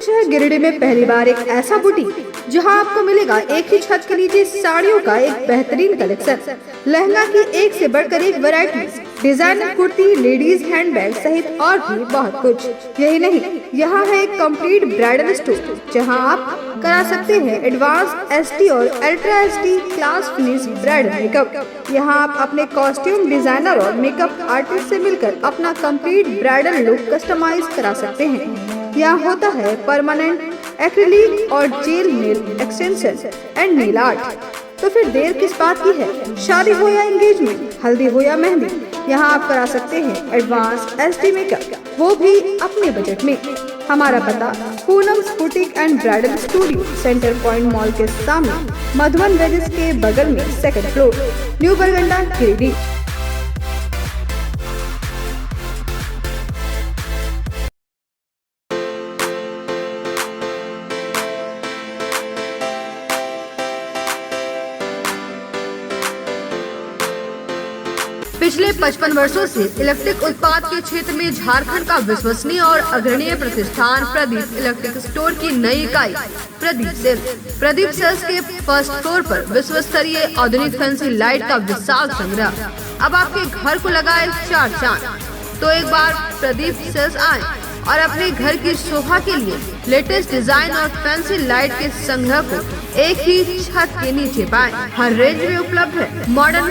शहर गिरिडीह में पहली बार एक ऐसा बुटीक जहां आपको मिलेगा एक ही छत के नीचे साड़ियों का एक बेहतरीन कलेक्शन, लहंगा की एक से बढ़कर एक variety, designer kurti, ladies handbag सहित और भी बहुत कुछ। यही नहीं, यहाँ है एक कंप्लीट ब्राइडल स्टोर जहां आप करा सकते हैं एडवांस एसटी और ultra ST class finish bridal makeup. यहाँ आप अपने कॉस्ट्यूम डिजाइनर और मेकअप आर्टिस्ट से मिलकर अपना कंप्लीट ब्राइडल लुक कस्टमाइज करा सकते हैं। यहाँ होता है परमानेंट एक्रिलिक और jail nail extension and nail art. तो फिर देर किस बात की है? शादी हो या एंगेजमेंट, हल्दी हो या मेहंदी, यहाँ आप करा सकते हैं एडवांस एसटी मेकअप, वो भी अपने बजट में। हमारा पता Poonam's boutique and bridal studio, centre point mall के सामने, मधुबन वेजेस के बगल में, 2nd फ्लोर, न्यू बरगंडा, गिरिडीह। पिछले 55 वर्षों से इलेक्ट्रिक उत्पाद के क्षेत्र में झारखंड का विश्वसनीय और अग्रणीय प्रतिष्ठान प्रदीप इलेक्ट्रिक स्टोर की नई इकाई प्रदीप सेल्स के फर्स्ट फ्लोर पर विश्व स्तरीय आधुनिक फैंसी लाइट का विशाल संग्रह अब आपके घर को लगाए 4 चांद। तो एक बार प्रदीप सेल्स आए और अपने घर की शोभा के लिए लेटेस्ट डिजाइन और फैंसी लाइट के संग्रह को एक ही छत के नीचे पाएं। हर रेंज में उपलब्ध है मॉडर्न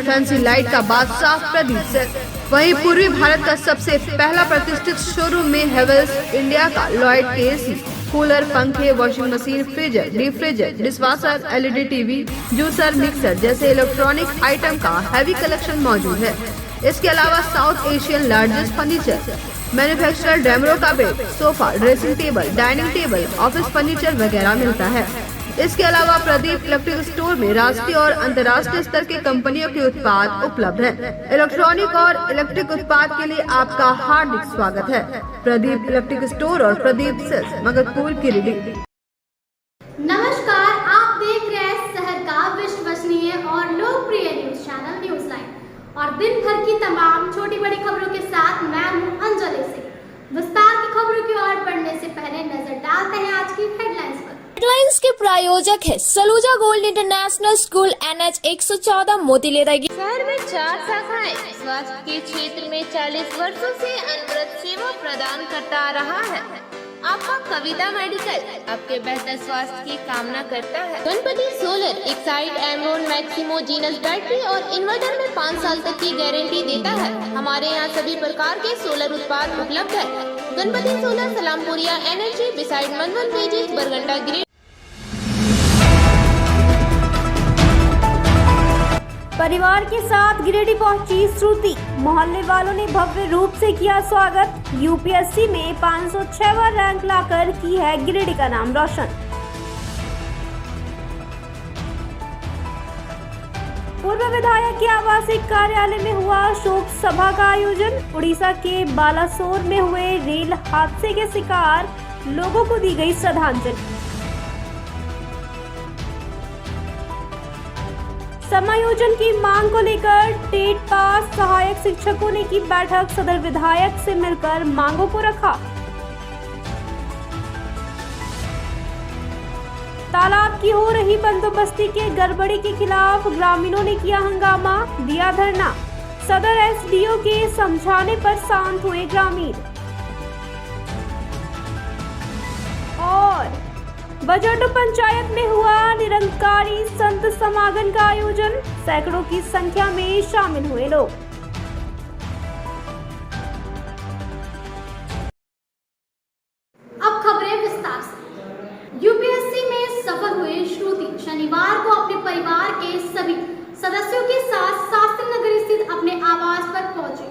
फैंसी लाइट का बादशाह प्रदीप सेल्स। वहीं पूर्वी भारत का सबसे पहला प्रतिष्ठित शोरूम में हेवेल्स इंडिया का लॉयड के एसी, कूलर, पंखे, washing machine, freezer, deep freezer, dishwasher, LED TV, juicer, mixer जैसे इलेक्ट्रॉनिक आइटम का हैवी कलेक्शन मौजूद है। इसके अलावा South Asian largest furniture manufacturer Damro का bed, sofa, dressing table, dining table, office furniture वगैरह मिलता है। इसके अलावा प्रदीप इलेक्ट्रिक स्टोर में राष्ट्रीय और अंतर्राष्ट्रीय स्तर के कंपनियों के उत्पाद उपलब्ध हैं। इलेक्ट्रॉनिक और इलेक्ट्रिक उत्पाद के लिए आपका हार्दिक स्वागत है। प्रदीप इलेक्ट्रिक स्टोर और प्रदीप सेल्स, मगरपुर, गिरिडीह। नमस्कार, आप देख रहे हैं शहर का विश्वसनीय और लोकप्रिय न्यूज चैनल न्यूज लाइन और दिन भर की तमाम छोटी बड़ी खबरों के साथ मैं हूं अंजलि से। विस्तार की खबरों की ओर बढ़ने से पहले नजर डालते हैं आज की हेडलाइंस पर। हेडलाइंस के प्रायोजक है Saluja gold international school, NH 114, मोतीलेरा। शहर में 4 शाखाएं स्वास्थ्य के क्षेत्र में 40 वर्षों से अनवरत सेवा प्रदान करता आ रहा है। आपका कविता मेडिकल आपके बेहतर स्वास्थ्य की कामना करता है। Ganpati solar Exide Amaron Maximo genus battery और इन्वर्टर में 5 साल तक की गारंटी देता है। हमारे यहाँ सभी प्रकार के सोलर उत्पाद उपलब्ध है। Ganpati solar, Salampuria energy, beside Madhuban wedges, Barganda, Giridih. परिवार के साथ गिरिडीह पहुंची श्रुति, मोहल्ले वालों ने भव्य रूप से किया स्वागत। यूपीएससी में 506वां रैंक लाकर की है गिरिडीह का नाम रोशन। पूर्व विधायक के आवासीय कार्यालय में हुआ शोक सभा का आयोजन। उड़ीसा के बालासोर में हुए रेल हादसे के शिकार लोगों को दी गई श्रद्धांजलि। समायोजन की मांग को लेकर टेट पास सहायक शिक्षकों ने की बैठक, सदर विधायक से मिलकर मांगों को रखा। तालाब की हो रही बंदोबस्ती के गड़बड़ी के खिलाफ ग्रामीणों ने किया हंगामा, दिया धरना। सदर एसडीओ के समझाने पर शांत हुए ग्रामीण। और बजट पंचायत में हुआ निरंकारी संत समागम का आयोजन, सैकड़ों की संख्या में शामिल हुए लोग। अब खबरें विस्तार से। यूपीएससी में सफल हुए श्रुति शनिवार को अपने परिवार के सभी सदस्यों के साथ शास्त्री नगर स्थित अपने आवास पर पहुंचे।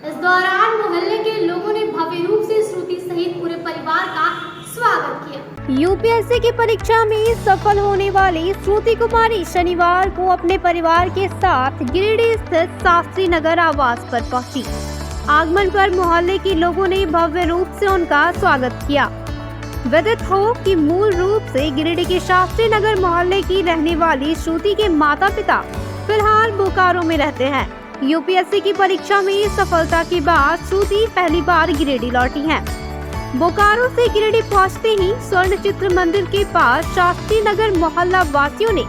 इस दौरान मोहल्ले के लोगों ने भव्य रूप से श्रुति सहित पूरे परिवार का स्वागत किया। यूपीएससी की परीक्षा में सफल होने वाली श्रुति कुमारी शनिवार को अपने परिवार के साथ गिरिडीह स्थित शास्त्री नगर आवास पर पहुंची। आगमन पर मोहल्ले के लोगों ने भव्य रूप से उनका स्वागत किया। विदित हो कि मूल रूप से गिरिडीह के शास्त्री नगर मोहल्ले की रहने वाली श्रुति के माता पिता फिलहाल बोकारो में रहते हैं। यूपीएससी की परीक्षा में सफलता के बाद श्रुति पहली बार गिरिडीह लौटी हैं। बोकारो से गिरिडीह पहुंचते ही स्वर्ण चित्र मंदिर के पास शास्त्री नगर मोहल्ला वासियों ने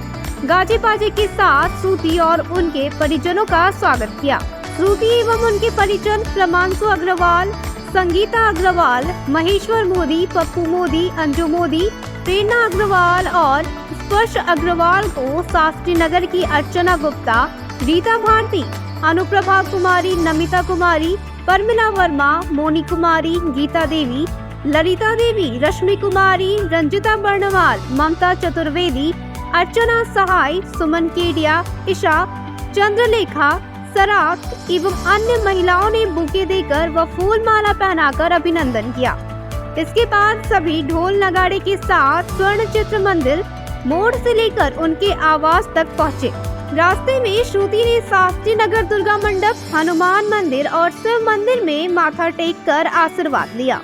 गाजे बाजे के साथ श्रुति और उनके परिजनों का स्वागत किया। श्रुति एवं उनके परिजन प्रमांशु अग्रवाल, संगीता अग्रवाल, महेश्वर मोदी, पप्पू मोदी, अंजू मोदी, प्रेरणा अग्रवाल और स्पर्श अग्रवाल को शास्त्री नगर की अर्चना गुप्ता, रीता भारती, अनुप्रभा कुमारी, नमिता कुमारी, परमिला वर्मा, मोनी कुमारी, गीता देवी, ललिता देवी, रश्मि कुमारी, रंजिता बर्णवाल, ममता चतुर्वेदी, अर्चना सहाय, सुमन केडिया, ईशा, चंद्रलेखा, सराक एवं अन्य महिलाओं ने बुके देकर व फूल माला पहनाकर अभिनंदन किया। इसके बाद सभी ढोल नगाड़े के साथ स्वर्ण चित्र मंदिर मोड़ से लेकर उनके आवास तक पहुँचे। रास्ते में श्रुति ने शास्त्री नगर दुर्गा मंडप, हनुमान मंदिर और शिव मंदिर में माथा टेक कर आशीर्वाद लिया।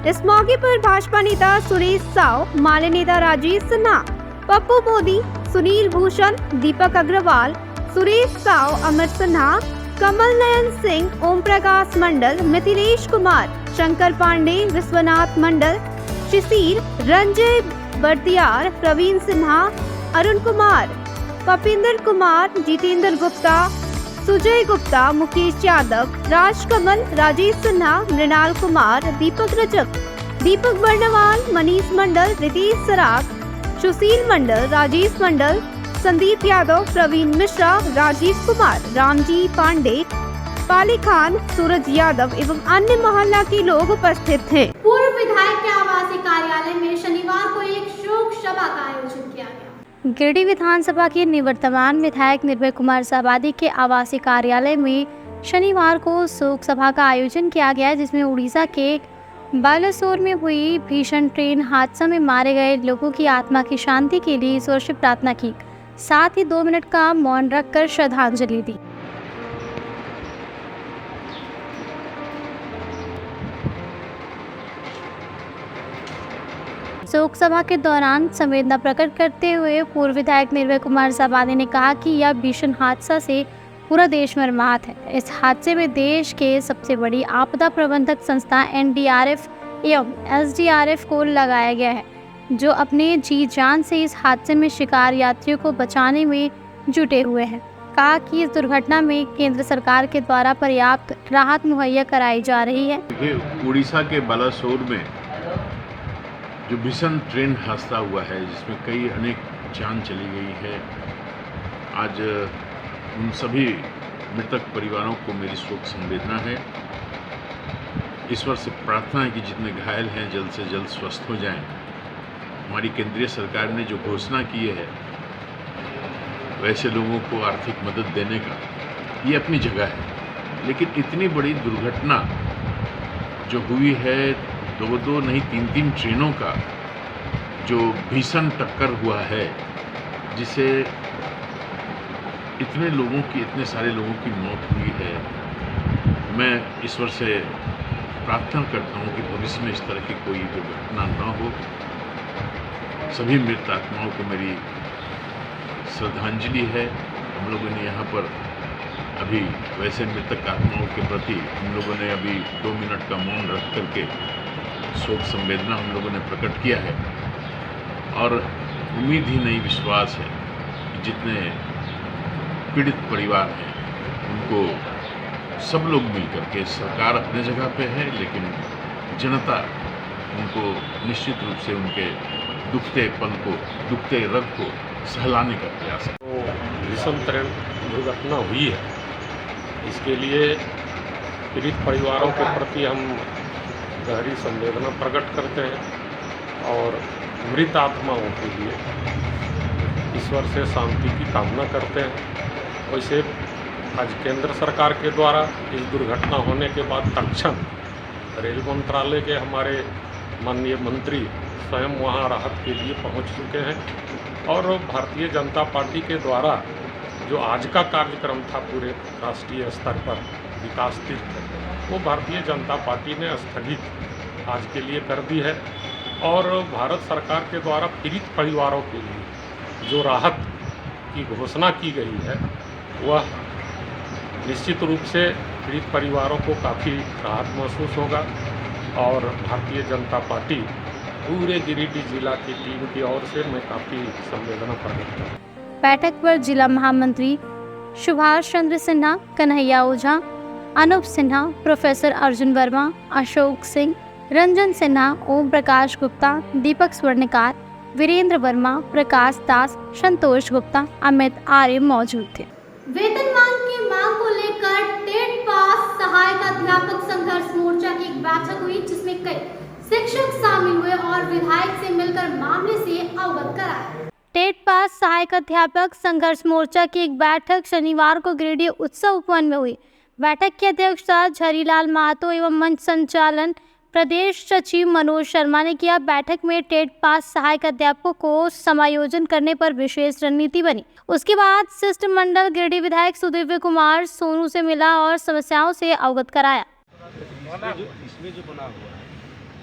इस मौके पर भाजपा नेता सुरेश साव, माले नेता राजेश सिन्हा, पप्पू मोदी, सुनील भूषण, दीपक अग्रवाल, सुरेश साव, अमर सिन्हा, कमल नयन सिंह, ओम प्रकाश मंडल, मिथिलेश कुमार, शंकर पांडे, विश्वनाथ मंडल, शिशिर, रंजय बर्दियार, प्रवीण सिन्हा, अरुण कुमार, पपिंदर कुमार, जितेंद्र गुप्ता, सुजय गुप्ता, मुकेश यादव, राजकमल, राजेश सिन्हा, मृणाल कुमार, दीपक रजक, दीपक बर्णवाल, मनीष मंडल, रितेश सराग, सुशील मंडल, राजेश मंडल, संदीप यादव, प्रवीण मिश्रा, राजीव कुमार, रामजी पांडे, पाली खान, सूरज यादव एवं अन्य मोहल्ला के लोग उपस्थित थे। पूर्व विधायक के आवासीय कार्यालय में शनिवार को एक शोक सभा का आयोजन किया गया। गिरिडीह विधानसभा के निवर्तमान विधायक निर्भय कुमार साबादी के आवासीय कार्यालय में शनिवार को शोक सभा का आयोजन किया गया, जिसमें उड़ीसा के बालासोर में हुई भीषण ट्रेन हादसा में मारे गए लोगों की आत्मा की शांति के लिए ईश्वर से प्रार्थना की, साथ ही 2 मिनट का मौन रखकर श्रद्धांजलि दी। शोक सभा के दौरान संवेदना प्रकट करते हुए पूर्व विधायक निर्भय कुमार साबादी ने कहा कि यह भीषण हादसा से पूरा देश मर्माहत है। इस हादसे में देश के सबसे बड़ी आपदा प्रबंधक संस्था NDRF एवं SDRF को लगाया गया है, जो अपने जी जान से इस हादसे में शिकार यात्रियों को बचाने में जुटे हुए हैं। कहा कि इस दुर्घटना में केंद्र सरकार के द्वारा पर्याप्त राहत मुहैया कराई जा रही है। देखिए, उड़ीसा के बालासोर में जो भीषण ट्रेन हादसा हुआ है, जिसमें कई अनेक जान चली गई है, आज उन सभी मृतक परिवारों को मेरी शोक संवेदना है। ईश्वर से प्रार्थना है कि जितने घायल हैं जल्द से जल्द स्वस्थ हो जाएं। हमारी केंद्रीय सरकार ने जो घोषणा की है वैसे लोगों को आर्थिक मदद देने का, ये अपनी जगह है, लेकिन इतनी बड़ी दुर्घटना जो हुई है, दो नहीं तीन ट्रेनों का जो भीषण टक्कर हुआ है, जिसे इतने सारे लोगों की मौत हुई है। मैं ईश्वर से प्रार्थना करता हूँ कि भविष्य में इस तरह की कोई दुर्घटना न हो। सभी मृत आत्माओं को मेरी श्रद्धांजलि है। हम लोगों ने यहाँ पर अभी वैसे मृतक आत्माओं के प्रति हम लोगों ने अभी 2 मिनट का मौन रख करके शोक संवेदना हम लोगों ने प्रकट किया है, और उम्मीद ही नहीं, विश्वास है कि जितने पीड़ित परिवार हैं उनको सब लोग मिलकर के, सरकार अपने जगह पे है लेकिन जनता उनको निश्चित रूप से उनके दुखते रग को सहलाने का प्रयास है। तो भीषण ट्रेन दुर्घटना हुई है, इसके लिए पीड़ित परिवारों के प्रति हम गहरी संवेदना प्रकट करते हैं और मृत आत्माओं के लिए ईश्वर से शांति की कामना करते हैं। वैसे आज केंद्र सरकार के द्वारा इस दुर्घटना होने के बाद तत्क्षण रेल मंत्रालय के हमारे माननीय मंत्री स्वयं वहां राहत के लिए पहुंच चुके हैं, और भारतीय जनता पार्टी के द्वारा जो आज का कार्यक्रम था पूरे राष्ट्रीय स्तर पर विकास तीर्थ, वो भारतीय जनता पार्टी ने स्थगित आज के लिए कर दी है। और भारत सरकार के द्वारा पीड़ित परिवारों के लिए जो राहत की घोषणा की गई है, वह निश्चित रूप से पीड़ित परिवारों को काफ़ी राहत महसूस होगा, और भारतीय जनता पार्टी पूरे गिरिडीह जिला की टीम की ओर से मैं काफ़ी संवेदना प्रकट करता हूँ। बैठक पर जिला महामंत्री सुभाष चंद्र सिन्हा, कन्हैया ओझा, अनूप सिन्हा, प्रोफेसर अर्जुन वर्मा, अशोक सिंह, रंजन सिन्हा, ओम प्रकाश गुप्ता, दीपक स्वर्णकार, वीरेंद्र वर्मा, प्रकाश दास, संतोष गुप्ता, अमित आर्य मौजूद थे। वेतनमान की मांग को लेकर टेट पास सहायक अध्यापक संघर्ष मोर्चा की एक बैठक हुई, जिसमें कई शिक्षक शामिल हुए और विधायक से मिलकर मामले से अवगत कराया। टेट पास सहायक अध्यापक संघर्ष मोर्चा की एक बैठक शनिवार को गिरिडीह उत्सव उपवन में हुई। बैठक की अध्यक्षता झरीलाल महतो एवं मंच संचालन प्रदेश सचिव मनोज शर्मा ने किया। बैठक में टेट पास सहायक अध्यापकों को समायोजन करने पर विशेष रणनीति बनी। उसके बाद शिष्टमंडल गिरिडीह विधायक सुदिव्य कुमार सोनू से मिला और समस्याओं से अवगत कराया। इसमें जो बना हुआ है,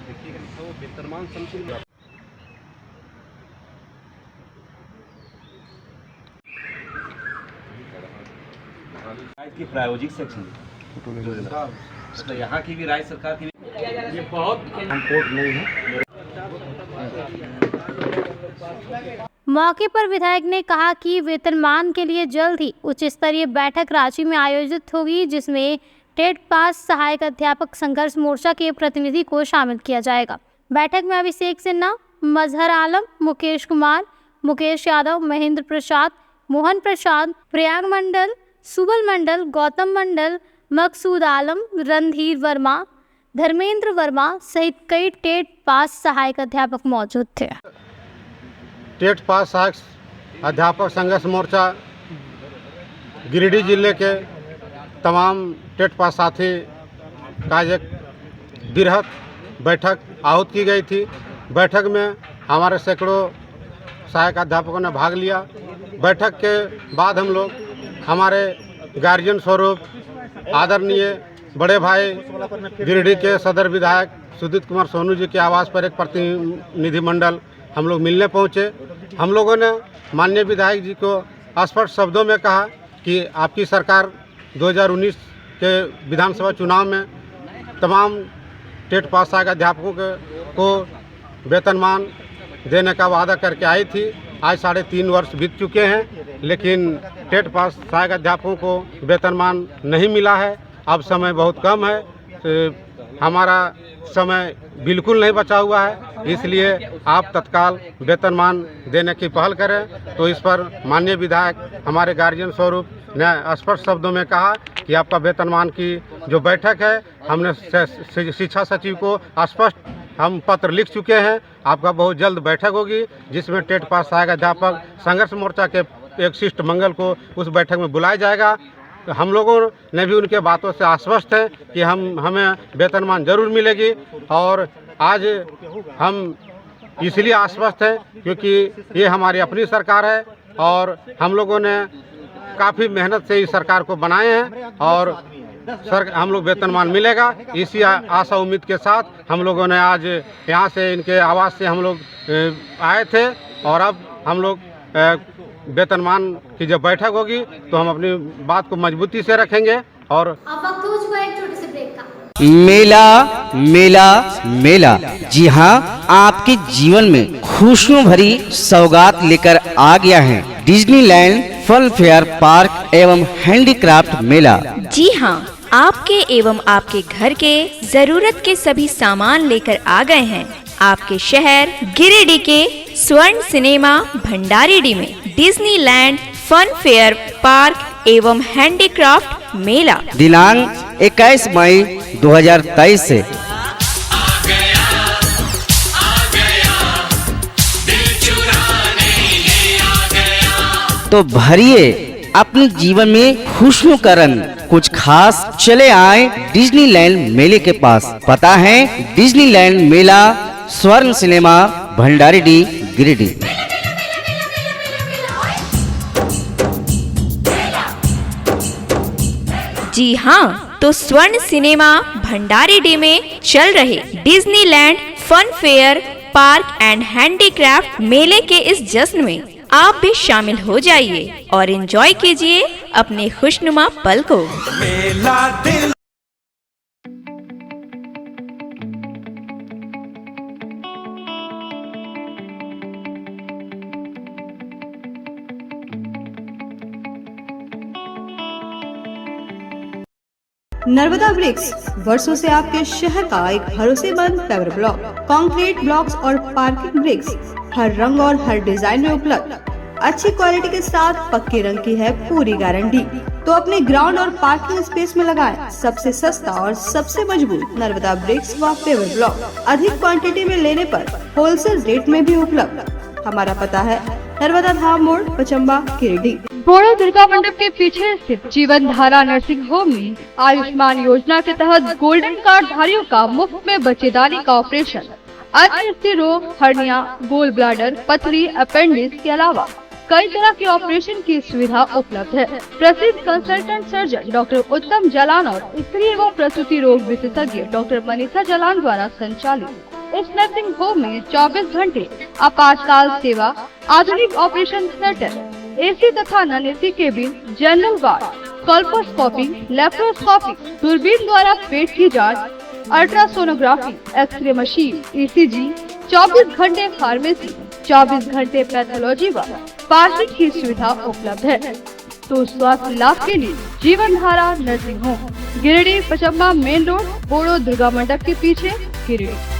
देखिएगा वो वेतनमान समशील की प्रायोजिक सेक्शन, तो यहाँ की भी राज्य सरकार की ये बहुत इम्पोर्ट नहीं है। मौके पर विधायक ने कहा कि वेतनमान के लिए जल्द ही उच्च स्तरीय बैठक रांची में आयोजित होगी, जिसमें टेट पास सहायक अध्यापक संघर्ष मोर्चा के प्रतिनिधि को शामिल किया जाएगा। बैठक में अभिषेक सिन्हा, मजहर आलम, मुकेश कुमार, मुकेश यादव, महेंद्र प्रसाद, मोहन प्रसाद, प्रियांक मंडल, सुबल मंडल, गौतम मंडल, मकसूद आलम, रणधीर वर्मा, धर्मेंद्र वर्मा सहित कई टेट पास सहायक अध्यापक मौजूद थे। टेट पास सहायक अध्यापक संघर्ष मोर्चा गिरिडीह जिले के तमाम टेट पास साथी का एक बृहद बैठक आहूत की गई थी। बैठक में हमारे सैकड़ों सहायक अध्यापकों ने भाग लिया। बैठक के बाद हम लोग हमारे गार्जियन स्वरूप आदरणीय बड़े भाई गिरिडीह के सदर विधायक सुदित कुमार सोनू जी के आवास पर एक प्रतिनिधिमंडल हम लोग मिलने पहुंचे। हम लोगों ने माननीय विधायक जी को स्पष्ट शब्दों में कहा कि आपकी सरकार 2019 के विधानसभा चुनाव में तमाम टेट पास सहायक अध्यापकों को वेतनमान देने का वादा करके आई थी। आज 3.5 वर्ष बीत चुके हैं, लेकिन टेट पास सहायक अध्यापकों को वेतनमान नहीं मिला है। अब समय बहुत कम है, तो हमारा समय बिल्कुल नहीं बचा हुआ है, इसलिए आप तत्काल वेतनमान देने की पहल करें। तो इस पर माननीय विधायक हमारे गार्जियन स्वरूप ने स्पष्ट शब्दों में कहा कि आपका वेतनमान की जो बैठक है, हमने शिक्षा सचिव को स्पष्ट हम पत्र लिख चुके हैं। आपका बहुत जल्द बैठक होगी, जिसमें टेट पास सहायक अध्यापक संघर्ष मोर्चा के एक शिष्ट मंगल को उस बैठक में बुलाया जाएगा। तो हम लोगों ने भी उनके बातों से आश्वस्त है कि हमें वेतनमान जरूर मिलेगी। और आज हम इसलिए आश्वस्त हैं क्योंकि ये हमारी अपनी सरकार है और हम लोगों ने काफ़ी मेहनत से इस सरकार को बनाए हैं और हम लोग वेतनमान मिलेगा, इसी आशा उम्मीद के साथ हम लोगों ने आज यहाँ से इनके आवास से हम लोग आए थे। और अब हम लोग वेतनमान की जब बैठक होगी तो हम अपनी बात को मजबूती से रखेंगे। और अब वक्त हो चुका है एक छोटे से ब्रेक का। मेला मेला मेला, जी हाँ, आपके जीवन में खुशियों भरी सौगात लेकर आ गया है डिज्नीलैंड फन फेयर पार्क एवं हैंडीक्राफ्ट मेला। जी हाँ, आपके एवं आपके घर के जरूरत के सभी सामान लेकर आ गए हैं आपके शहर गिरिडीह के स्वर्ण सिनेमा भंडारीडीह में डिज्नीलैंड फन फेयर पार्क एवं हैंडीक्राफ्ट मेला दिनांक 21 मई 2023 से। तो भरिए अपने जीवन में खुशियों का रंग, कुछ खास चले आए डिज्नीलैंड मेले के पास। पता है डिज्नीलैंड मेला, स्वर्ण सिनेमा भंडारीडीह गिरिडीह। जी हाँ, तो स्वर्ण सिनेमा भंडारीडीह में चल रहे Disneyland fun fair park and handicraft मेले के इस जश्न में आप भी शामिल हो जाइए और एंजॉय कीजिए अपने खुशनुमा पल को। नर्मदा ब्रिक्स वर्षों से आपके शहर का एक भरोसेमंद पेवर ब्लॉक, कंक्रीट ब्लॉक्स और पार्किंग ब्रिक्स हर रंग और हर डिजाइन में उपलब्ध। अच्छी क्वालिटी के साथ पक्के रंग की है पूरी गारंटी। तो अपने ग्राउंड और पार्किंग स्पेस में लगाएं सबसे सस्ता और सबसे मजबूत नर्मदा ब्रिक्स व पेवर ब्लॉक। अधिक क्वांटिटी में लेने पर होलसेल रेट में भी उपलब्ध। हमारा पता है नर्मदा धाम मोड़, पचम्बा, गिरिडीह। बोड़ो दुर्गा मंडप के पीछे स्थित जीवन धारा नर्सिंग होम में आयुष्मान योजना के तहत गोल्डन कार्ड धारियों का मुफ्त में बच्चेदानी का ऑपरेशन, अन्य स्थिर रोग, हर्निया, गोल ब्लाडर, पथरी, अपेंडिक्स के अलावा कई तरह के ऑपरेशन की सुविधा उपलब्ध है। प्रसिद्ध कंसल्टेंट सर्जन डॉक्टर उत्तम जलान और स्त्री एवं प्रसूति रोग विशेषज्ञ डॉक्टर मनीषा जलान द्वारा संचालित इस नर्सिंग होम में 24 घंटे आपातकाल सेवा, आधुनिक ऑपरेशन थिएटर, एसी तथा non AC cabin, general ward, colposcopy, laparoscopy, दूरबीन द्वारा पेट की जांच, अल्ट्रासोनोग्राफी, एक्सरे मशीन, ईसीजी, 24 घंटे फार्मेसी, 24 घंटे पैथोलॉजी व पार्किंग की सुविधा उपलब्ध है। तो स्वास्थ्य लाभ के लिए Jeevan Dhara nursing home, Giridih, Pachamba main road, बोड़ो दुर्गा मंडप के पीछे, गिरिडीह।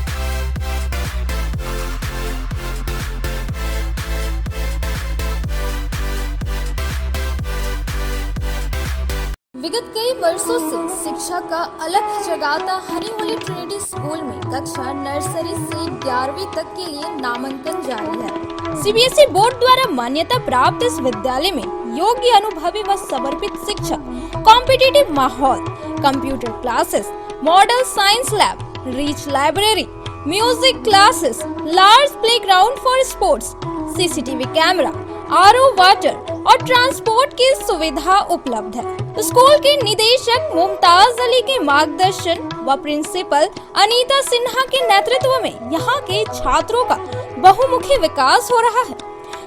विगत कई वर्षों से शिक्षा का अलग जगाता हनी होली ट्रिनिटी स्कूल में कक्षा नर्सरी से 11वीं तक के लिए नामांकन जारी है। सीबीएसई बोर्ड द्वारा मान्यता प्राप्त इस विद्यालय में योग्य, अनुभवी व समर्पित शिक्षक, कॉम्पिटिटिव माहौल, computer classes, model science lab, rich library, music classes, large playground for sports, CCTV camera, RO water और ट्रांसपोर्ट की सुविधा उपलब्ध है। स्कूल के निदेशक मुमताज अली के मार्गदर्शन व प्रिंसिपल अनीता सिन्हा के नेतृत्व में यहाँ के छात्रों का बहुमुखी विकास हो रहा है।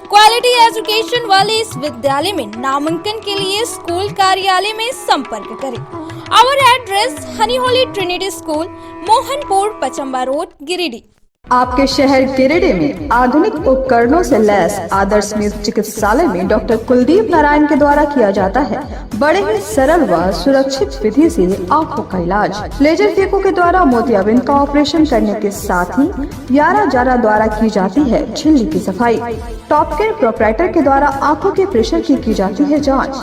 क्वालिटी एजुकेशन वाले इस विद्यालय में नामांकन के लिए स्कूल कार्यालय में संपर्क करें। Our address Honey Holy Trinity School, Mohanpur, Pachamba Road, Giridih. आपके शहर गिरिडीह में आधुनिक उपकरणों से लैस आदर्श नेत्र चिकित्सालय में डॉक्टर कुलदीप नारायण के द्वारा किया जाता है बड़े ही सरल व सुरक्षित विधि से आंखों का इलाज। लेजर फेको के द्वारा मोतियाबिंद का ऑपरेशन करने के साथ ही यारा जारा द्वारा की जाती है झिल्ली की सफाई। टॉपकेन प्रोपराइटर के द्वारा आंखों के प्रेशर की जाती है जाँच।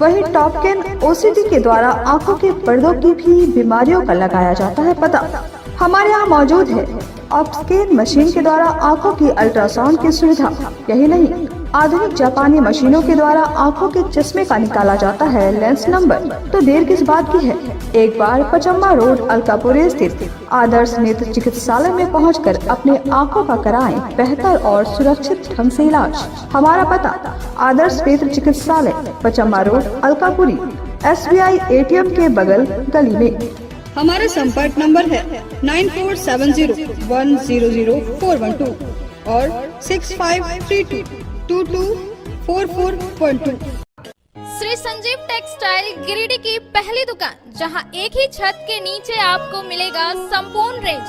वही टॉपकेन ओसीडी के द्वारा आंखों के पर्दों की भी बीमारियों का लगाया जाता है पता। हमारे यहाँ मौजूद है ऑप्टिकल मशीन के द्वारा आंखों की अल्ट्रासाउंड की सुविधा। यही नहीं, आधुनिक जापानी मशीनों के द्वारा आंखों के चश्मे का निकाला जाता है लेंस नंबर। तो देर किस बात की है, एक बार पचम्मा रोड अलकापुरी स्थित आदर्श नेत्र चिकित्सालय में पहुंचकर अपने आंखों का कराएं बेहतर और सुरक्षित ढंग से इलाज। हमारा पता आदर्श नेत्र चिकित्सालय Pachamba road Alkapuri, SBI ATM के बगल गली में। हमारा संपर्क नंबर है 9470100412 और 6532224412। श्री संजीव टेक्सटाइल गिरिडीह की पहली दुकान, जहां एक ही छत के नीचे आपको मिलेगा संपूर्ण रेंज।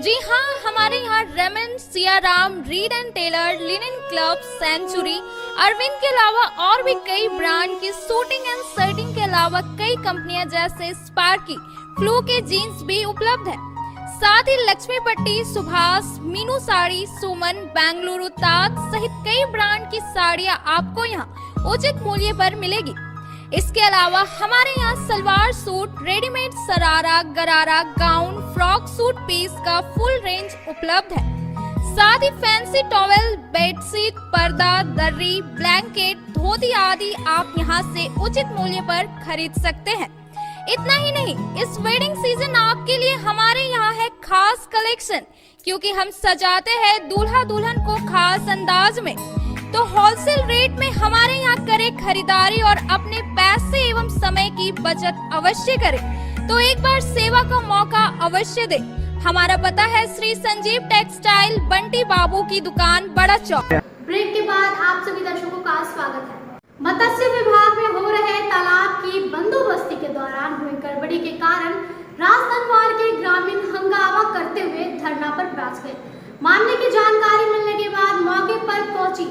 जी हाँ, हमारे यहाँ Raymond, Siyaram, Reid and Taylor, Linen Club, Century, Arvind के अलावा और भी कई ब्रांड की सूटिंग एंड शर्टिंग के अलावा कई कंपनियां जैसे स्पार्की, फ्लू के जीन्स भी उपलब्ध है। साथ ही लक्ष्मी पट्टी, सुभाष, मीनू साड़ी, सुमन, बेंगलुरु ताज सहित कई ब्रांड की साड़ियां आपको यहाँ उचित मूल्य पर मिलेगी। इसके अलावा हमारे यहाँ सलवार सूट, रेडीमेड सरारा, गरारा, गाउन, फ्रॉक सूट पीस का फुल रेंज उपलब्ध है। साथ ही फैंसी टॉवेल, बेडशीट, पर्दा, दर्री, ब्लैंकेट, धोती आदि आप यहाँ से उचित मूल्य पर खरीद सकते हैं। इतना ही नहीं, इस वेडिंग सीजन आपके लिए हमारे यहाँ है खास कलेक्शन, क्योंकि हम सजाते हैं दूल्हा दुल्हन को खास अंदाज में। तो होलसेल रेट में हमारे यहाँ करें खरीदारी और अपने पैसे एवं समय की बचत अवश्य करें। तो एक बार सेवा का मौका अवश्य दें। हमारा पता है श्री संजीव टेक्सटाइल, बंटी बाबू की दुकान, बड़ा चौक। ब्रेक के बाद आप सभी दर्शकों का स्वागत है। मत्स्य विभाग में हो रहे तालाब की बंदोबस्ती के दौरान हुई गड़बड़ी के कारण राजधनवार के ग्रामीण हंगामा करते हुए धरना पर बैठ गए। मामले की जानकारी मिलने के बाद मौके पर पहुंची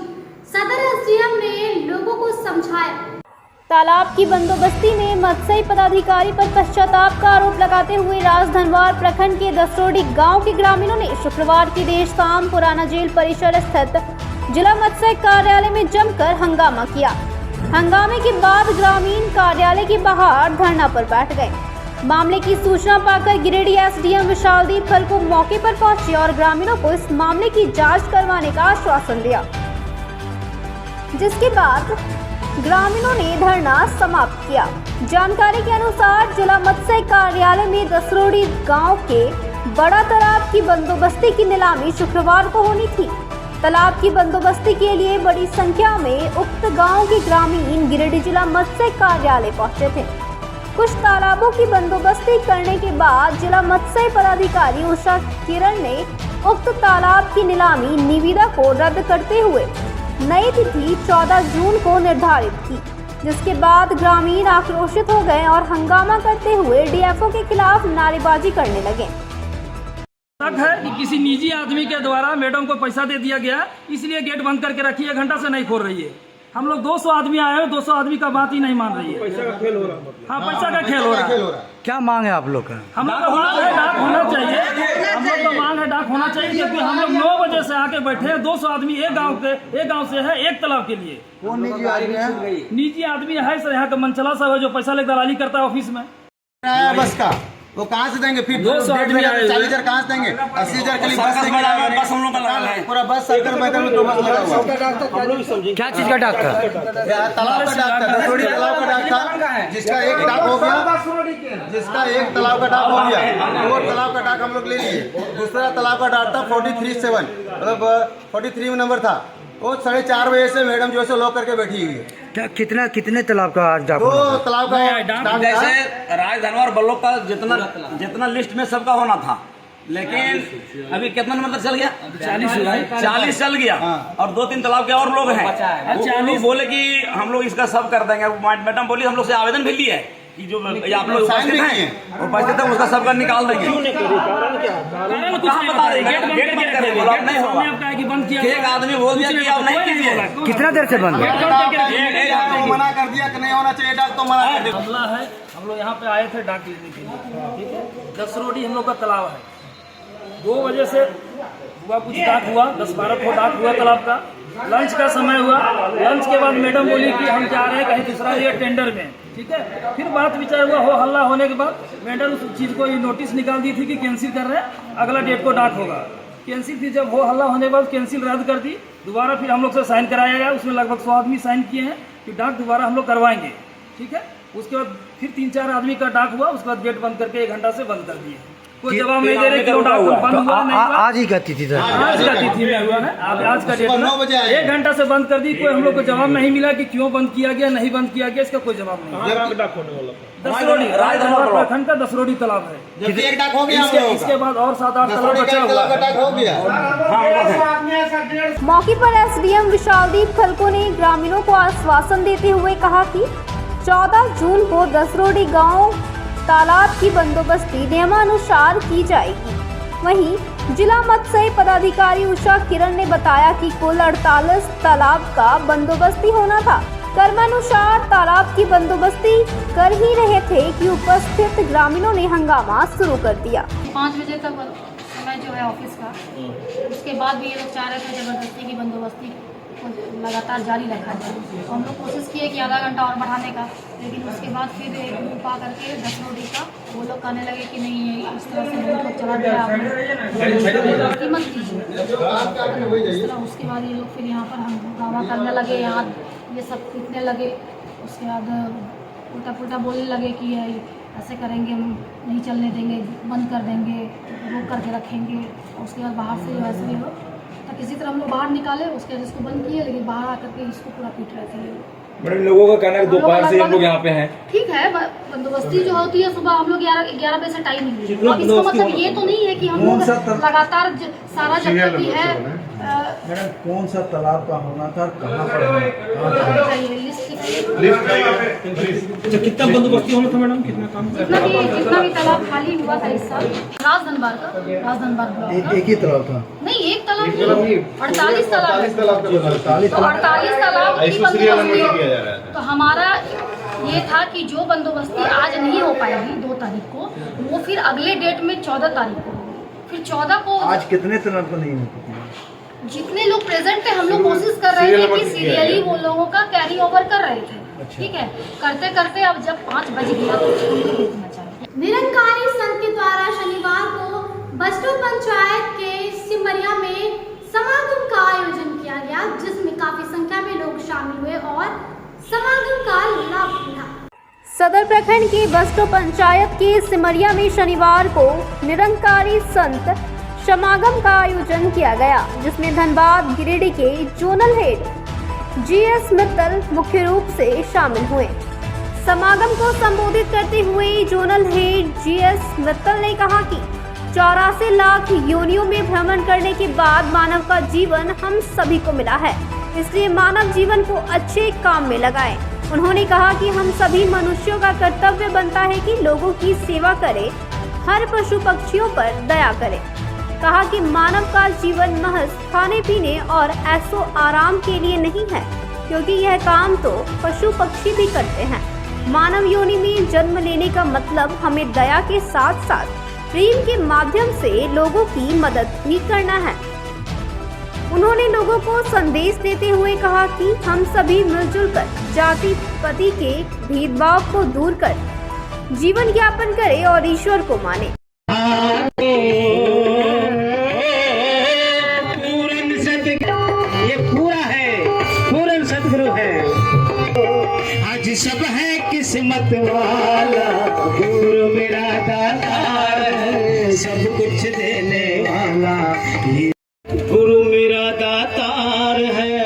सदर SDM ने लोगों को समझाया। तालाब की बंदोबस्ती में मत्स्य पदाधिकारी पर पश्चाताप का आरोप लगाते हुए राजधनवार प्रखंड के दसरोडी गांव के ग्रामीणों ने शुक्रवार की देर शाम पुराना जेल परिसर स्थित जिला मत्स्य कार्यालय में जमकर हंगामा किया। हंगामे के बाद ग्रामीण कार्यालय के बाहर धरना पर बैठ गए। मामले की सूचना पाकर गिरिडीह SDM विशालदीप फल को मौके पर पहुंचे और ग्रामीणों को इस मामले की जांच करवाने का आश्वासन दिया, जिसके बाद ग्रामीणों ने धरना समाप्त किया। जानकारी के अनुसार जिला मत्स्य कार्यालय में दसरोडी गांव के बड़ा तालाब की बंदोबस्ती की नीलामी शुक्रवार को होनी थी। तालाब की बंदोबस्ती के लिए बड़ी संख्या में उक्त गांव के ग्रामीण गिरिडीह जिला मत्स्य कार्यालय पहुंचे थे। कुछ तालाबों की बंदोबस्ती करने के बाद जिला मत्स्य पदाधिकारी उषा किरण ने उक्त तालाब की नीलामी निविदा को रद्द करते हुए नई तिथि 14 जून को निर्धारित की, जिसके बाद ग्रामीण आक्रोशित हो गए और हंगामा करते हुए DFO के खिलाफ नारेबाजी करने लगे। है कि किसी निजी आदमी के द्वारा मैडम को पैसा दे दिया गया, इसलिए गेट बंद करके रखी है, घंटा से नहीं खोल रही है। हम लोग 200 आदमी आए हैं, 200 आदमी का बात ही नहीं मान रही है। पैसा का खेल हो रहा है। हाँ, पैसा का खेल हो रहा है। क्या मांग है आप लोग का? हम लोग का मांग है डाक होना चाहिए। हम लोग का मांग है डाक होना चाहिए, क्योंकि हम लोग 9 बजे से आके बैठे हैं। 200 आदमी एक गाँव से है, एक तालाब के लिए। कौन निजी आदमी है? निजी आदमी है सर, यहाँ का मनचला साहब है जो पैसा लेकर दलाली करता है ऑफिस में। बस का वो कहाँ से देंगे? फिर 200 आदमी 40,000 कहाँ से देंगे? 80,000 के लिए बस हम लोग का लगा है पूरा। बस सर्कल मैदान में 2 बस लगा हुआ है। क्या चीज का डाक था? तालाब का डाक था, थोड़ी तालाब का डाक था, जिसका एक डाक हो गया, जिसका एक तालाब का डाक हो गया। वो तालाब का डाक हम लोग ले लिए। दूसरा तालाब का डाक था 437, मतलब 43 नंबर था। वो 4:30 बजे से मैडम जो है लॉक करके बैठी हुई है। क्या कितने तालाब का आज डाक? 2 तालाब का। जैसे राजधनवार ब्लॉक का जितना लिस्ट में सबका होना था, लेकिन अभी कितना नंबर तक चल गया? 40 चल गया। और 2-3 तालाब के और लोग हैं। वो बोले कि हम लोग इसका सब कर देंगे। मैडम बोली हम लोग से आवेदन भी लिया है कि जो ये आप लोग उपस्थित हैं, उपस्थित हैं, उसका सबका निकाल देंगे। कारण कुछ नहीं बता रहे, गेट बंद कर बोला नहीं होगा। आपका है कि बंद किया, एक आदमी बोल दिया कि आप नहीं कीजिए। कितना देर से बंद है? मना कर दिया कि नहीं होना चाहिए डाक, तो मना कर दिया। मामला है, हम लोग यहाँ पे आए थे डाक लेने के लिए, ठीक है। 10 रोडी हम लोग का तालाब है, 2 बजे से हुआ कुछ डाक हुआ, 10-12 को डाक हुआ तालाब का। लंच का समय हुआ, लंच के बाद मैडम बोली कि हम जा रहे हैं कहीं दूसरा जगह टेंडर में, ठीक है। फिर बात विचार हुआ, हो हल्ला होने के बाद मैडम उस चीज़ को ये नोटिस निकाल दी थी कि कैंसिल कर रहे हैं, अगला डेट को डाक होगा। कैंसिल थी, जब हो हल्ला होने के बाद कैंसिल रद्द कर दी। दोबारा फिर हम लोग से साइन कराया गया, उसमें लगभग 100 आदमी साइन किए हैं कि डाक दोबारा हम लोग करवाएंगे, ठीक है। उसके बाद फिर 3-4 आदमी का डाक हुआ, उसके बाद गेट बंद करके 1 घंटा से बंद कर दिए। कोई जवाब नहीं दे रहे क्यों डाक बंद हुआ नहीं हुआ। आज ही का तिथि था, आज का तिथि में हुआ है, आज का डेट में 1 घंटा से बंद कर दी। कोई हम लोग को जवाब नहीं मिला कि क्यों बंद किया गया, नहीं बंद किया गया, इसका कोई जवाब नहीं। 10 रोडी राजधनवार प्रखंड का 10 रोडी तालाब है, एक डाक हो गया, इसके बाद और 7-8 तालाब बचा हुआ है। मौके पर एसडीएम विशालदीप खलको ने ग्रामीणों को आश्वासन देते हुए कहा कि 14 जून को दसरोडी गांव तालाब की बंदोबस्ती नियमानुसार की जाएगी। वहीं जिला मत्स्य पदाधिकारी उषा किरण ने बताया कि कुल 48 तालाब का बंदोबस्ती होना था। कर्मानुसार तालाब की बंदोबस्ती कर ही रहे थे कि उपस्थित ग्रामीणों ने हंगामा शुरू कर दिया। 5 बजे तक समय जो है ऑफिस का, उसके बाद भी ये लोग चाह रहे थे जबरदस्ती की बंदोबस्ती लगातार जारी रखा जाए। तो हम लोग कोशिश किए कि आधा घंटा और बढ़ाने का, लेकिन उसके बाद फिर एक ग्रुप आ करके 10 रोडी का वो लोग कहने लगे कि नहीं ये इस तरह से हम लोग चला गया, आपने कीमत कीजिए इस तरह। उसके बाद ये लोग फिर यहाँ पर हम दावा करने लगे, यहाँ ये सब पीटने लगे। उसके बाद उल्टा पुल्टा बोलने लगे कि ऐसे करेंगे, हम नहीं चलने देंगे, बंद कर देंगे, रोक करके रखेंगे। उसके बाद बाहर से वैसे भी हो तो किसी तरह हम लोग बाहर निकाले, उसके बाद इसको बंद किए, लेकिन बाहर आकर के इसको पूरा पीट रहे थे। मैडम लोगों का कहना है दोपहर से हम लोग यहाँ पे हैं। ठीक है, बंदोबस्ती जो होती है सुबह हम लोग 11 बजे से टाइम नहीं है। अब इसका मतलब ये तो नहीं है कि हम लोग लगातार सारा जगह भी है। मैडम कौन सा तालाब का होना था, कहाँ पर कितना बंदोबस्ती होना था मैडम, कितना काम, जितना भी तालाब खाली हुआ था इस साल राजधनवार ब्लॉक एक ही तालाब था, नहीं एक तालाब नहीं, 48 तालाब तो हमारा ये था कि जो बंदोबस्ती आज नहीं हो पाएगी 2 तारीख को, वो फिर अगले डेट में 14 तारीख को होगी। फिर 14 को आज कितने तालाब को नहीं हो पाती? जितने लोग प्रेजेंट थे हम लोग कोशिश कर रहे थे कि सीरियली वो लोगों का कैरी ओवर कर रहे थे। ठीक है, करते करते अब जब 5 बज गया तो उनको देखना चाहिए। निरंकारी संत के द्वारा शनिवार को बस्टो पंचायत के सिमरिया में समागम का आयोजन किया गया, जिसमें काफी संख्या में लोग शामिल हुए और समागम का लाभ लिया। सदर प्रखंड के बस्टो पंचायत के सिमरिया में शनिवार को निरंकारी संत समागम का आयोजन किया गया, जिसमें धनबाद गिरिडीह के जोनल हेड जीएस मित्तल मुख्य रूप से शामिल हुए। समागम को संबोधित करते हुए जोनल हेड जीएस मित्तल ने कहा कि 84 लाख योनियों में भ्रमण करने के बाद मानव का जीवन हम सभी को मिला है, इसलिए मानव जीवन को अच्छे काम में लगाएं। उन्होंने कहा कि हम सभी मनुष्यों का कर्तव्य बनता है कि लोगों की सेवा करें, हर पशु पक्षियों पर दया करें। कहा कि मानव का जीवन महज खाने पीने और ऐशो आराम के लिए नहीं है, क्योंकि यह काम तो पशु पक्षी भी करते हैं। मानव योनि में जन्म लेने का मतलब हमें दया के साथ साथ प्रेम के माध्यम से लोगों की मदद भी करना है। उन्होंने लोगों को संदेश देते हुए कहा कि हम सभी मिलजुल कर जाति पति के भेदभाव को दूर कर जीवन यापन करें और ईश्वर को माने। ये पूरा है, पूर्ण सदगुरु है। आज सब है किस्मत वाला, गुरु मेरा दातार है, सब कुछ देने वाला, गुरु मेरा दातार है,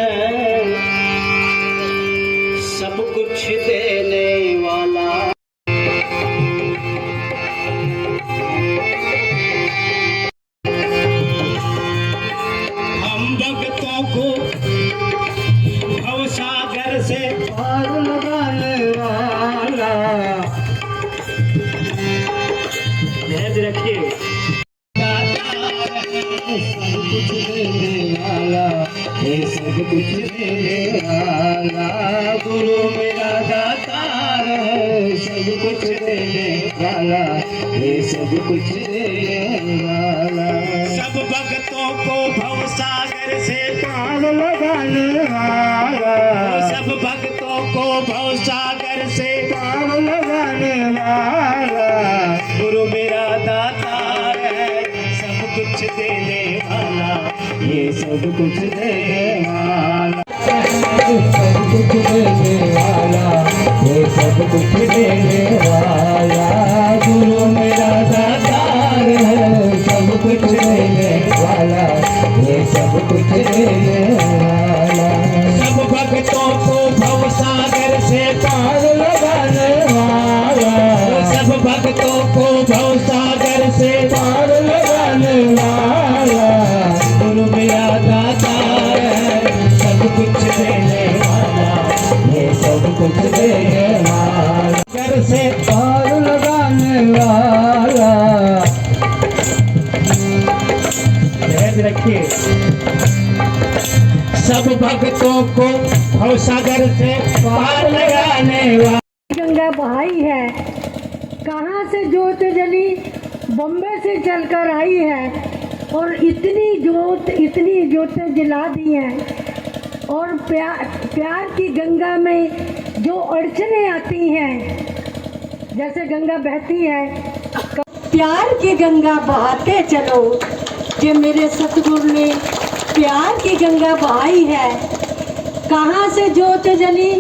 सब कुछ देने वाला। हम भक्तों को भवसागर से पार लगाने वाला, सब कुछ देने वाला, ये सब कुछ देने वाला। सब भक्तों को भवसागर से पार लगाने वाला, सब भक्तों को भवसागर से पार लगाने वाला। गुरु मेरा दाता है, सब कुछ देने वाला, ये सब कुछ देने वाला। सब कुछ देने वाला, ये सब कुछ देने वाला। गुरु मेरा दातार है, सब कुछ देने वाला, ये सब कुछ देने वाला। सब भक्तों को भवसागर से पार लगाने वाला, सब भक्तों को भवसागर से पार लगाने वाला। गुरु मेरा दातार है, सब कुछ देने वाला, ये सब कुछ देने वाला। घर से पार लगाने वाला। ध्यान रखिए, सब भक्तों को भवसागर से पार लगाने वाला। गंगा बहाई है, कहाँ से जोत जली, बम्बे से चलकर आई है और इतनी जोतें जला दी हैं। और प्यार की गंगा में जो अड़चने आती हैं, जैसे गंगा बहती है, प्यार की गंगा बहाते चलो, कि मेरे सतगुरु ने प्यार की गंगा बहाई है। कहाँ से जोत जली,